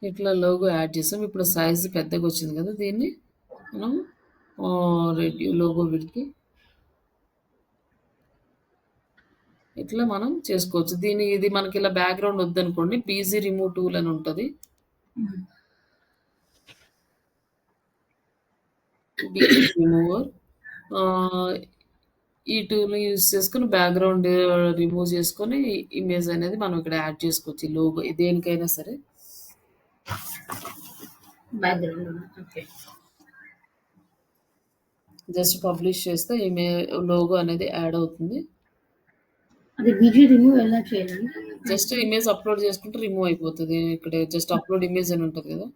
ఇట్లా లోగో యాడ్ చేసాం. ఇప్పుడు సైజ్ పెద్దగొచ్చింది కదా! దీన్ని మనం లోగో విడ్త్ ఇట్లా మనం చేసుకోవచ్చు. ఇది మనకిలా బ్యాక్‌గ్రౌండ్ వద్దనుకోండి. బీజీ రిమూవ్ టూల్ అని ఉంటది. హ్మ్. BG remover. ఆహ్, ఈ టూల్‌ని యూజ్ చేసుకొని బ్యాక్‌గ్రౌండ్ రిమూవ్ చేసుకొని ఇమేజ్ అనేది మనం ఇక్కడ యాడ్ చేసుకోవచ్చు. ఈ లోగో దేనికైనా సరే. Background okay. జస్ట్ పబ్లిష్ చేస్తే లోగో అనేది యాడ్ అవుతుంది. అది బీజీ రిమూవ్ ఎలా చేయాలండి? జస్ట్ ఇమేజ్ అప్‌లోడ్ చేసుకుంటే రిమూవ్ అయిపోతది. ఇక్కడ జస్ట్ అప్‌లోడ్ ఇమేజ్ అని ఉంటది కదా!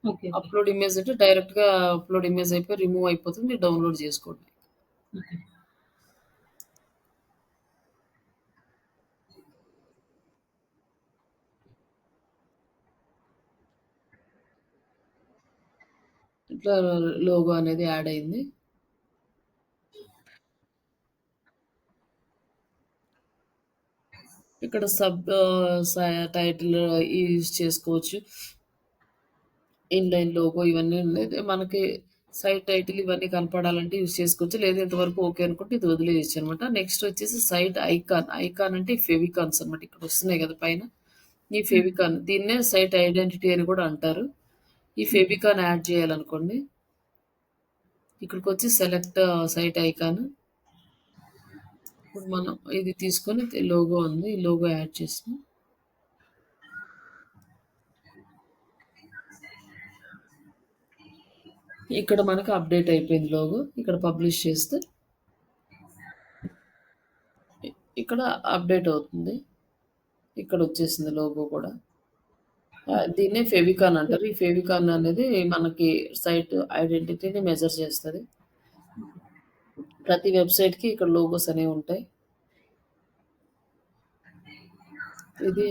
ఓకే. ఓకే. అప్‌లోడ్ ఇమేజ్ అంటే డైరెక్ట్‌గా అప్‌లోడ్ ఇమేజ్ అయిపోయి రిమూవ్ అయిపోతుంది. మీరు డౌన్‌లోడ్ చేసుకోండి. ఓకే. ఇట్లా లోగో అనేది యాడ్ అయింది. ఇక్కడ సబ్ టైటిల్ యూజ్ చేసుకోవచ్చు. ఇన్‌లైన్ లోగో ఇవన్నీ ఉన్నాయి. మనకి సైట్ టైటిల్ ఇవన్నీ కనపడాలంటే యూజ్ చేసుకోవచ్చు. లేదు ఇంతవరకు ఓకే అనుకుంటే ఇది వదిలేయొచ్చనమాట. నెక్స్ట్ వచ్చేసి సైట్ ఐకాన్. ఐకాన్ అంటే ఈ ఫెవికాన్స్ అనమాట. ఇక్కడ వస్తున్నాయి కదా పైన. ఈ ఫెవికాన్ దీన్నే సైట్ ఐడెంటిటీ అని కూడా అంటారు. ఈ ఫెవికాన్ యాడ్ చేయాలనుకోండి. ఇక్కడికొచ్చి సెలెక్ట్ సైట్ ఐకాన్. ఇప్పుడు మనం ఇది తీసుకొని లోగో ఉంది. ఈ లోగో యాడ్ చేసినాం. ఇక్కడ మనకు అప్డేట్ అయిపోయింది లోగో. ఇక్కడ పబ్లిష్ చేస్తే ఇక్కడ అప్డేట్ అవుతుంది. ఇక్కడ వచ్చేసింది లోగో కూడా. దీన్నే ఫెవికాన్ అంటారు. ఈ ఫెవికాన్ అనేది మనకి సైట్ ఐడెంటిటీని మెజర్ చేస్తది. ప్రతి వెబ్‌సైట్‌కి ఇక్కడ లోగోస్ అనేవి ఉంటాయి. ఇది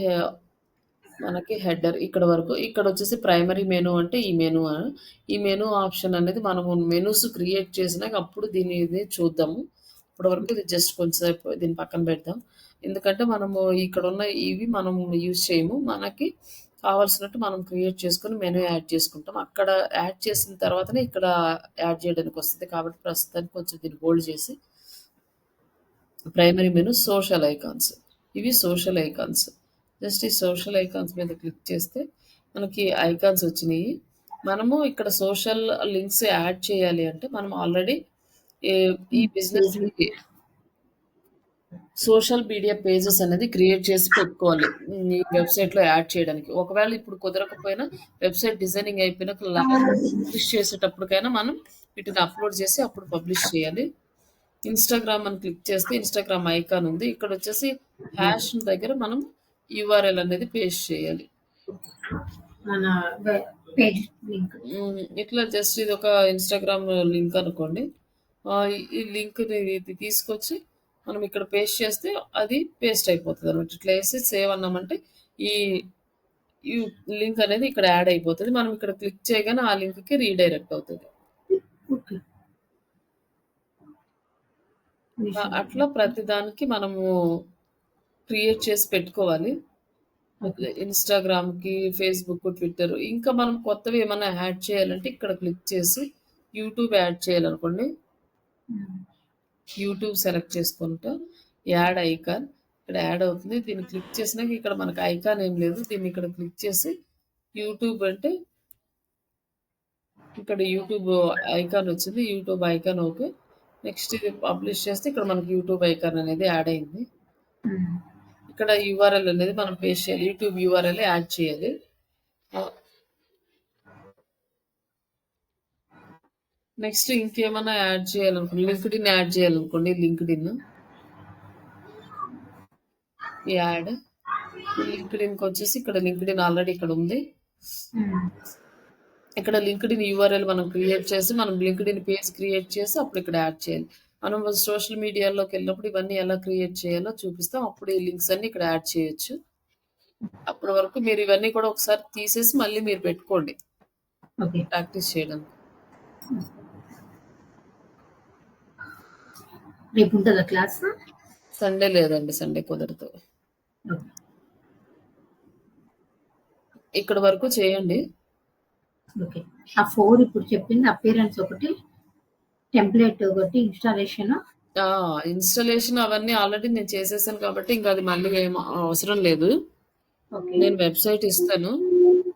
మనకి హెడర్ ఇక్కడ వరకు. ఇక్కడొచ్చేసి ప్రైమరీ మెనూ అంటే ఈ మెనూ. ఈ మెనూ ఆప్షన్ అనేది మనము మెనూస్ క్రియేట్ చేసినాక అప్పుడు ఇది చూద్దాము. ఇప్పటి వరకు ఇది జస్ట్ కొంచెంసేపు దీన్ని పక్కన పెడదాం. ఎందుకంటే మనము ఇక్కడున్న ఇవి మనం యూజ్ చేయము. మనకి కావాల్సినట్టు మనం క్రియేట్ చేసుకొని మెనూ యాడ్ చేసుకుంటాం. అక్కడ యాడ్ చేసిన తర్వాతనే ఇక్కడ యాడ్ చేయడానికి వస్తది. కాబట్టి ప్రస్తుతానికి కొంచెం దీన్ని హోల్డ్ చేసి ప్రైమరీ మెనూ సోషల్ ఐకాన్స్. ఇవి సోషల్ ఐకాన్స్. జస్ట్ ఈ సోషల్ ఐకాన్స్ మీద క్లిక్ చేస్తే మనకి ఐకాన్స్ వచ్చినాయి. మనము ఇక్కడ సోషల్ లింక్స్ యాడ్ చేయాలి అంటే మనం ఆల్రెడీ ఈ బిజినెస్‌కి సోషల్ మీడియా పేజెస్ అనేది క్రియేట్ చేసి పెట్టుకోవాలి. ఈ వెబ్‌సైట్‌లో యాడ్ చేయడానికి. ఒకవేళ ఇప్పుడు కుదరకపోయినా వెబ్‌సైట్ డిజైనింగ్ అయిపోయినాక పబ్లిష్ చేసేటప్పటికైనా మనం వీటిని అప్‌లోడ్ చేసి అప్పుడు పబ్లిష్ చేయాలి. ఇన్‌స్టాగ్రామ్ అని క్లిక్ చేస్తే ఇన్‌స్టాగ్రామ్ ఐకాన్ ఉంది. ఇక్కడొచ్చేసి హ్యాష్ దగ్గర మనం యూఆర్ఎల్ అనేది పేస్ట్ చేయాలి. మన పేజ్ లింక్. ఇట్లా జస్ట్ ఇదొక ఇన్‌స్టాగ్రామ్ లింక్ అనుకోండి. ఈ లింక్‌ని ఇది తీసుకొచ్చి మనం ఇక్కడ పేస్ట్ చేస్తే అది పేస్ట్ అయిపోతదనమాట. ఇట్లా ఏసి సేవ్ అన్నామంటే ఈ ఈ లింక్ అనేది ఇక్కడ యాడ్ అయిపోతది. మనం ఇక్కడ క్లిక్ చేయగానే ఆ లింక్‌కి రీడైరెక్ట్ అవుతది. ఓకే. అట్లా ప్రతి దానికి మనము క్రియేట్ చేసి పెట్టుకోవాలి. ఓకే. ఇన్‌స్టాగ్రామ్‌కి, ఫేస్‌బుక్, ట్విట్టర్ ఇంకా మనం కొత్తవి ఏమన్నా యాడ్ చేయాలంటే ఇక్కడ క్లిక్ చేసి యూట్యూబ్ యాడ్ చేయాలనుకోండి. యూట్యూబ్ సెలెక్ట్ చేసుకుంటా యాడ్ ఐకాన్ ఇక్కడ యాడ్ అవుతుంది. దీన్ని క్లిక్ చేసినాక ఇక్కడ మనకు ఐకాన్ ఏం లేదు. దీన్ని ఇక్కడ క్లిక్ చేసి యూట్యూబ్ అంటే ఇక్కడ యూట్యూబ్ ఐకాన్ వచ్చింది. YouTube icon okay. నెక్స్ట్ ఇది పబ్లిష్ చేస్తే ఇక్కడ మనకి యూట్యూబ్ ఐకాన్ అనేది యాడ్ అయింది. ఇక్కడ యూఆర్ఎల్ అనేది మనం పేస్ట్ చేయాలి. యూట్యూబ్ యూఆర్ఎల్ యాడ్ చేయాలి. నెక్స్ట్ ఇంకేమన్నా యాడ్ చేయాలనుకోండి లింక్డ్ఇన్ యాడ్ చేయాలనుకోండి లింక్డ్ఇన్ యాడ్ లింక్డ్ఇన్కి వచ్చేసి ఇక్కడ లింక్డ్ఇన్ ఆల్రెడీ ఇక్కడ ఉంది. ఇక్కడ లింక్డ్ఇన్ యూఆర్ఎల్ మనం క్రియేట్ చేసి మనం లింక్డ్ఇన్ పేజ్ క్రియేట్ చేసి అప్పుడు ఇక్కడ యాడ్ చేయాలి. మనం సోషల్ మీడియాలోకి వెళ్ళినప్పుడు ఇవన్నీ ఎలా క్రియేట్ చేయాలో చూపిస్తాం. అప్పుడు ఈ లింక్స్ అన్ని ఇక్కడ యాడ్ చేయొచ్చు. అప్పటి వరకు మీరు ఇవన్నీ కూడా ఒకసారి తీసేసి మళ్ళీ మీరు పెట్టుకోండి ప్రాక్టీస్ చేయడానికి. రేపు ఉంటుందా క్లాస్? సండే లేదండి, సండే కుదరదు. ఇక్కడ వరకు చేయండి. ఓకే. ఆ 4 ఇప్పుడు చెప్పింది అపియరెన్స్ ఒకటి, టెంప్లేట్ ఒకటి, ఇన్‌స్టాలేషన్ అవన్నీ ఆల్రెడీ నేను చేసేసాను కాబట్టి ఇంకా అది మళ్ళీ ఏం అవసరం లేదు. నేను వెబ్‌సైట్ ఇస్తాను.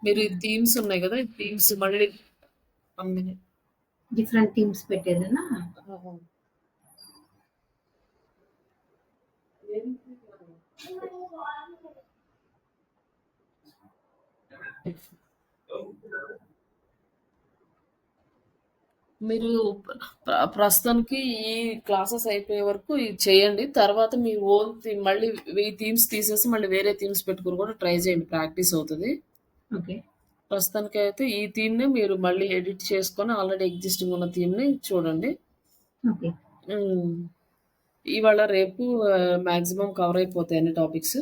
మీరు ఈ థీమ్స్ ఉన్నాయి కదా, ఈ థీమ్స్ మళ్ళీ డిఫరెంట్ థీమ్స్ పెట్టేదేనా? మీరు ప్రస్తుతానికి ఈ క్లాసెస్ అయిపోయే వరకు ఇది చేయండి. తర్వాత మీ ఓన్ మళ్ళీ ఈ థీమ్స్ తీసేసి మళ్ళీ వేరే థీమ్స్ పెట్టుకొని కూడా ట్రై చేయండి. ప్రాక్టీస్ అవుతుంది. ఓకే. ప్రస్తుతానికి అయితే ఈ థీమ్‌ని మీరు మళ్ళీ ఎడిట్ చేసుకొని ఆల్రెడీ ఎగ్జిస్టింగ్ ఉన్న థీమ్‌ని చూడండి. ఓకే. ఇవాళ రేపు మాక్సిమం కవర్ అయిపోతాయి అన్ని టాపిక్స్.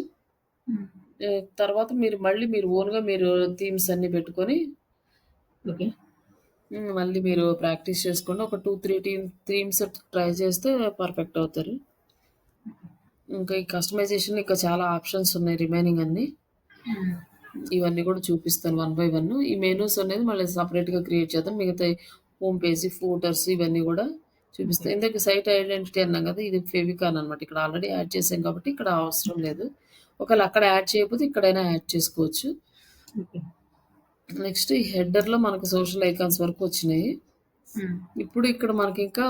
తర్వాత మీరు మళ్ళీ మీరు ఓన్‌గా మీరు థీమ్స్ అన్నీ పెట్టుకొని ఓకే. మళ్ళీ మీరు ప్రాక్టీస్ చేసుకోండి. ఒక 2, 3 థీమ్స్ ట్రై చేస్తే పర్ఫెక్ట్ అవుతారు. ఇంకా ఈ కస్టమైజేషన్ ఇంకా చాలా ఆప్షన్స్ ఉన్నాయి రిమైనింగ్ అన్నీ. హ్మ్. ఇవన్నీ కూడా చూపిస్తాను వన్ బై వన్. ఈ మెనూస్ అనేది మళ్ళీ సెపరేట్‌గా క్రియేట్ చేద్దాం. మిగతాయి హోమ్ పేజ్, ఫూటర్స్ ఇవన్నీ కూడా ఓకే. చూపిస్తా. ఇందాక సైట్ ఐడెంటిటీ అన్నాం కదా! ఇది ఫెవికాన్ అనమాట. ఇక్కడ ఆల్రెడీ యాడ్ చేసాం కాబట్టి ఇక్కడ అవసరం లేదు. ఒకవేళ అక్కడ యాడ్ చేయకపోతే ఇక్కడైనా యాడ్ చేసుకోవచ్చు. ఓకే. నెక్స్ట్ ఈ హెడర్‌లో మనకు సోషల్ ఐకాన్స్ వరకు వచ్చినాయి. హ్మ్. ఇప్పుడు ఇక్కడ మనకింకా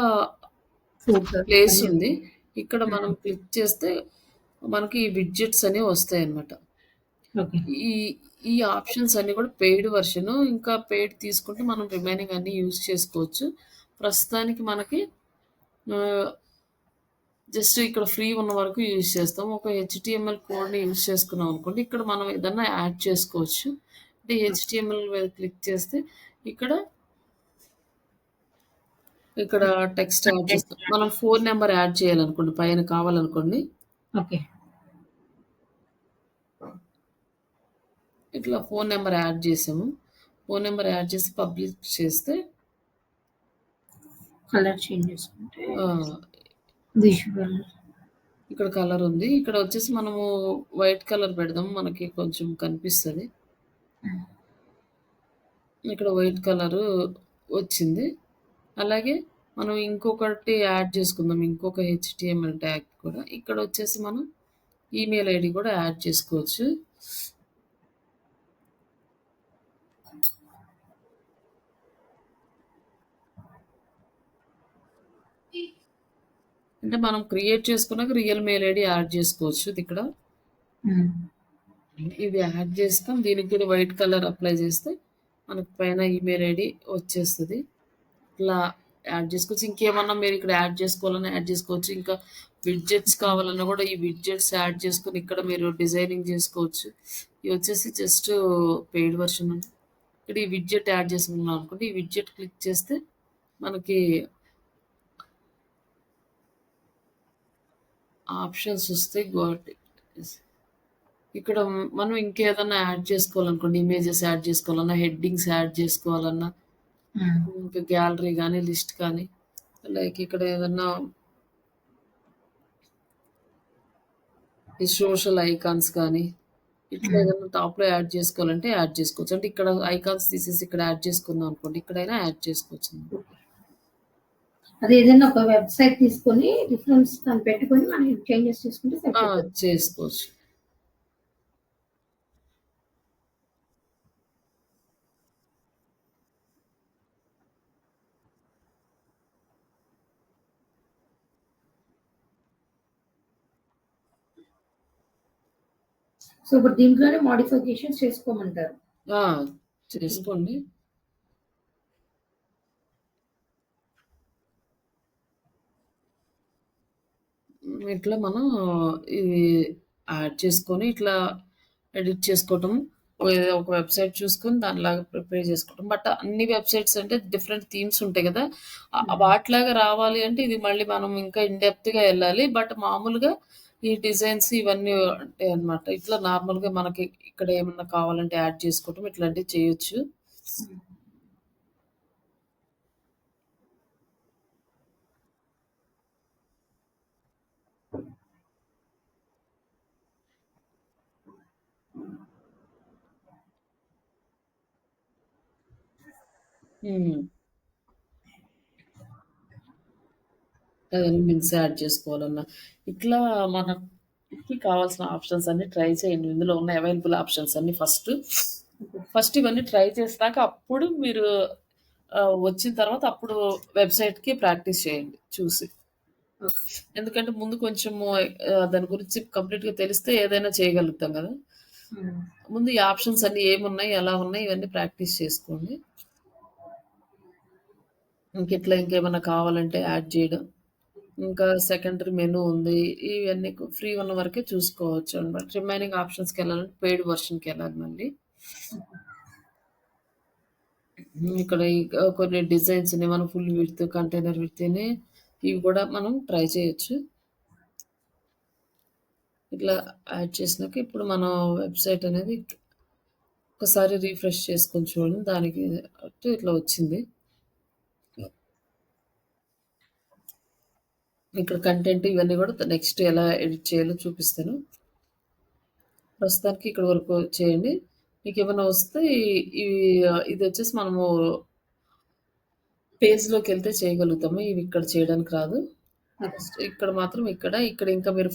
ఫోటోస్ ప్లేస్ అన్నీ ఉంది. ఇక్కడ మనం హ్మ్. క్లిక్ చేస్తే మనకి ఈ విడ్జెట్స్ అనేవి వస్తాయన్నమాట. ఓకే. ఈ ఈ ఆప్షన్స్ అన్నీ కూడా పెయిడ్ వెర్షన్. ఇంకా పెయిడ్ తీసుకుంటే మనం రిమైనింగ్ అన్నీ యూజ్ చేసుకోవచ్చు. ప్రస్తుతానికి మనకి ఆహ్, జస్ట్ ఇక్కడ ఫ్రీ ఉన్న వరకు యూజ్ చేస్తాం. ఒక హెచ్‌టీఎంఎల్ కోడ్‌ని యూజ్ చేసుకున్నాం అనుకోండి. ఇక్కడ మనం ఏదన్నా యాడ్ చేసుకోవచ్చు. అంటే హెచ్‌టీఎంఎల్ మీద క్లిక్ చేస్తే ఇక్కడ ఇక్కడ టెక్స్ట్ యాడ్ చేస్తాం. మనం ఫోన్ నంబర్ యాడ్ చేయాలనుకోండి పైన కావాలనుకోండి. ఓకే. ఇట్లా ఫోన్ నంబర్ యాడ్ చేసాము. ఫోన్ నంబర్ యాడ్ చేసి పబ్లిష్ చేస్తే కలర్ చేంజ్ చేసుకుంటే ఆహ్, విజువల్ ఇక్కడ కలర్ ఉంది. ఇక్కడ వచ్చేసి మనము వైట్ కలర్ పెడదాం. మనకి కొంచెం కనిపిస్తది. హ్మ్. ఇక్కడ వైట్ కలరు వచ్చింది. అలాగే మనం ఇంకొకటి యాడ్ చేసుకుందాం. ఇంకొక హెచ్‌టీఎంఎల్ ట్యాగ్ కూడా. ఇక్కడొచ్చేసి మనం ఈమెయిల్ ఐడీ కూడా యాడ్ చేసుకోవచ్చు. అంటే మనం క్రియేట్ చేసుకున్నాక రియల్ మెయిల్ ఐడీ యాడ్ చేసుకోవచ్చు ఇదిక్కడ. హ్మ్. ఇది యాడ్ చేస్తాం. దీనికి కూడా వైట్ కలర్ అప్లై చేస్తే మనకు పైన ఈమెయిల్ ఐడీ వచ్చేస్తది. ఇట్లా యాడ్ చేసుకోవచ్చు. ఇంకేమన్నా మీరు ఇక్కడ యాడ్ చేసుకోవాలన్నా యాడ్ చేసుకోవచ్చు. ఇంకా విడ్జెట్స్ కావాలన్నా కూడా ఈ విడ్జెట్స్ యాడ్ చేసుకొని ఇక్కడ మీరు డిజైనింగ్ చేసుకోవచ్చు. ఇవి వచ్చేసి జస్ట్ పెయిడ్ వెర్షన్ అండి. ఇక్కడ ఈ విడ్జెట్ యాడ్ చేసుకున్నాం అనుకోండి. ఈ విడ్జెట్ క్లిక్ చేస్తే మనకి ఆప్షన్స్ వస్తాయి. ఇక్కడ మనం ఇంకేదన్నా యాడ్ చేసుకోవాలనుకోండి. ఇమేజెస్ యాడ్ చేసుకోవాలన్నా, హెడ్డింగ్స్ యాడ్ చేసుకోవాలన్నా, హ్మ్. ఇంకా గ్యాలరీ గానీ, లిస్ట్ కానీ, లైక్ ఇక్కడ ఏదన్నా ఈ సోషల్ ఐకాన్స్ కానీ, ఇట్లా హ్మ్. ఏదన్నా టాప్‌లో యాడ్ చేసుకోవాలంటే యాడ్ చేసుకోవచ్చు. అంటే ఇక్కడ ఐకాన్స్ తీసేసి ఇక్కడ యాడ్ చేసుకుందాం అనుకోండి. ఇక్కడైనా యాడ్ చేసుకోవచ్చు. ఓకే. అది ఏదైనా ఒక వెబ్‌సైట్ తీసుకొని రిఫరెన్స్ దాన్ని పెట్టుకొని మనం చేంజెస్ చేసుకుంటే ఆ! సరిపోతది. చేసుకోవచ్చు. సో, ఇప్పుడు దీంట్లోనే మోడిఫికేషన్స్ చేసుకోమంటారు. ఆ! ఓకే. చేసుకోండి. ఇట్లా మనం ఇది యాడ్ చేసుకొని ఇట్లా ఎడిట్ చేసుకోవటం. ఒక వెబ్‌సైట్ చూసుకొని దానిలాగా ప్రిపేర్ చేసుకోవటం. బట్ అన్ని వెబ్‌సైట్స్ అంటే డిఫరెంట్ థీమ్స్ ఉంటాయి గదా! హ్మ్. వాటిలాగా రావాలి అంటే ఇది మళ్ళీ మనం ఇంకా ఇన్ డెప్త్‌గా ఎళ్ళాలి. బట్ మామూలుగా ఈ డిజైన్స్ ఇవన్నీ ఉంటాయన్నమాట. ఇట్లా నార్మల్‌గా మనకి ఇక్కడ ఏమన్నా కావాలంటే యాడ్ చేసుకోవటం ఇట్లాంటివి చేయొచ్చు. హ్మ్. హ్మ్. ఏదైనా లింక్స్ యాడ్ చేసుకోవాలన్నా. ఇట్లా మనకి కావాల్సిన ఆప్షన్స్ అన్నీ ట్రై చేయండి. ఇందులో ఉన్న అవైలబుల్ ఆప్షన్స్ అన్నీ ఫస్ట్. ఓకే. ఫస్ట్ ఇవన్నీ ట్రై చేసినాక అప్పుడు మీరు వచ్చిన తర్వాత అప్పుడు వెబ్‌సైట్‌కి ప్రాక్టీస్ చేయండి చూసి. ఓకే. ఎందుకంటే ముందు కొంచెము దాని గురించి కంప్లీట్‌గా తెలిస్తే ఏదైనా చేయగలుగుతాం గదా! హ్మ్. ముందు ఈ ఆప్షన్స్ అన్నీ ఏమున్నాయి, ఎలా ఉన్నాయి ఇవన్నీ ప్రాక్టీస్ చేసుకోండి. ఇంకిట్లా ఇంకేమన్నా కావాలంటే యాడ్ జేయడం. ఇంకా సెకండరీ మెనూ ఉంది. ఇవన్నీ ఫ్రీ ఉన్న వరకే చూసుకోవచ్చు అనమాట. రిమైనింగ్ ఆప్షన్స్‌కెళ్ళాలంటే పెయిడ్ వెర్షన్‌కెళ్ళాలి మళ్ళీ. ఇక్కడ కొన్ని డిజైన్స్ ఉన్నాయి. మనం ఫుల్ విడ్త్, కంటైనర్ విడ్త్ అని ఇవి కూడా మనం ట్రై చేయొచ్చు. ఇట్లా యాడ్ చేసినాక ఇప్పుడు మన వెబ్‌సైట్ అనేది ఒకసారి రిఫ్రెష్ చేసుకొని చూడండి. దానికి ఇట్లా వచ్చింది. ఇక్కడ కంటెంట్ ఇవన్నీ కూడా నెక్స్ట్ ఎలా ఎడిట్ చేయాలో చూపిస్తాను. ప్రస్తుతానికి ఇక్కడ వరకు చేయండి. మీకేమన్నా వస్తే ఇదొచ్చేసి మనము పేజ్‌లోకెళ్తే చేయగలుగుతాము. ఇవి ఇక్కడ చేయడానికి రాదు. ఓకే. ఇక్కడ మాత్రం ఇక్కడ ఇంకా మీరు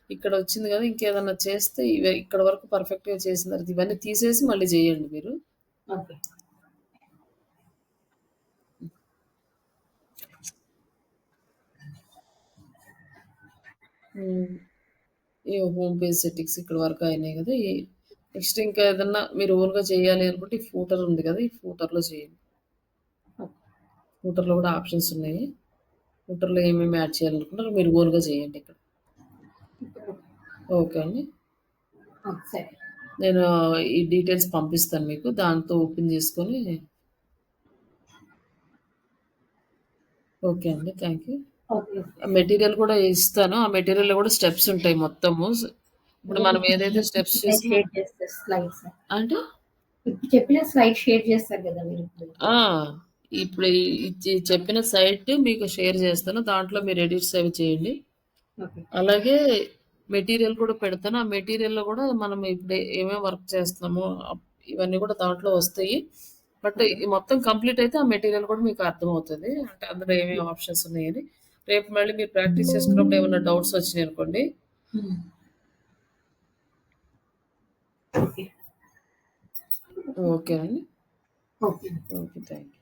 ఇక్కడ వచ్చింది కదా! ఇంకేదన్నా చేస్తే ఇక్కడ వరకు పర్ఫెక్ట్‌గా చేసిన తర్వాత ఇవన్నీ తీసేసి మళ్ళీ చేయండి మీరు. ఓకే. హ్మ్. ఈ హోమ్ పేజ్ సెట్టింగ్స్ ఇక్కడి వరకు అయినాయి కదా! నెక్స్ట్ ఇంకా ఏదన్నా మీరు ఓన్‌గా చేయాలి అనుకుంటే ఈ ఫూటర్ ఉంది కదా! ఈ ఫూటర్‌లో చేయండి. ఓకే. ఫూటర్‌లో కూడా ఆప్షన్స్ ఉన్నాయి. ఫూటర్‌లో ఏమేమి యాడ్ చేయాలనుకుంటారో మీరు ఓన్‌గా చేయండి ఇక్కడ. ఓకే అండి. సరే. నేను ఈ డీటెయిల్స్ పంపిస్తాను మీకు. దాంతో ఓపెన్ చేసుకొని ఓకే అండి. Thank you. ఓకే. మెటీరియల్ కూడా ఇస్తాను. ఆ మెటీరియల్‌లో కూడా స్టెప్స్ ఉంటాయి మొత్తము. ఇప్పుడు మనం ఏదైతే స్టెప్స్ చేసామో షేర్ చేస్తారు స్లైడ్స్. అంటే ఇప్పుడు చెప్పిన స్లైడ్ షేర్ చేస్తారు కదా మీరు ఇప్పుడు. ఆ! ఇప్పుడు చెప్పిన సైట్ మీకు షేర్ చేస్తాను. దాంట్లో మీరు ఎడిట్స్ అవి చేయండి. ఓకే. అలాగే మెటీరియల్ కూడా పెడతాను. ఆ మెటీరియల్‌లో కూడా మనం ఇప్పుడు ఏమేమి వర్క్ చేస్తున్నామో ఇవన్నీ కూడా దాంట్లో వస్తాయి. But okay. ఈ మొత్తం కంప్లీట్ అయితే ఆ మెటీరియల్ కూడా మీకు అర్థమవుతది. అంటే అందులో ఏమేమి ఆప్షన్స్ ఉన్నాయని. రేపు మళ్ళీ మీరు ప్రాక్టీస్ చేసుకున్నప్పుడు ఏమన్నా డౌట్స్ వచ్చినాయనుకోండి. ఓకే. ఓకే అండి. ఓకే. ఓకే. Thank you.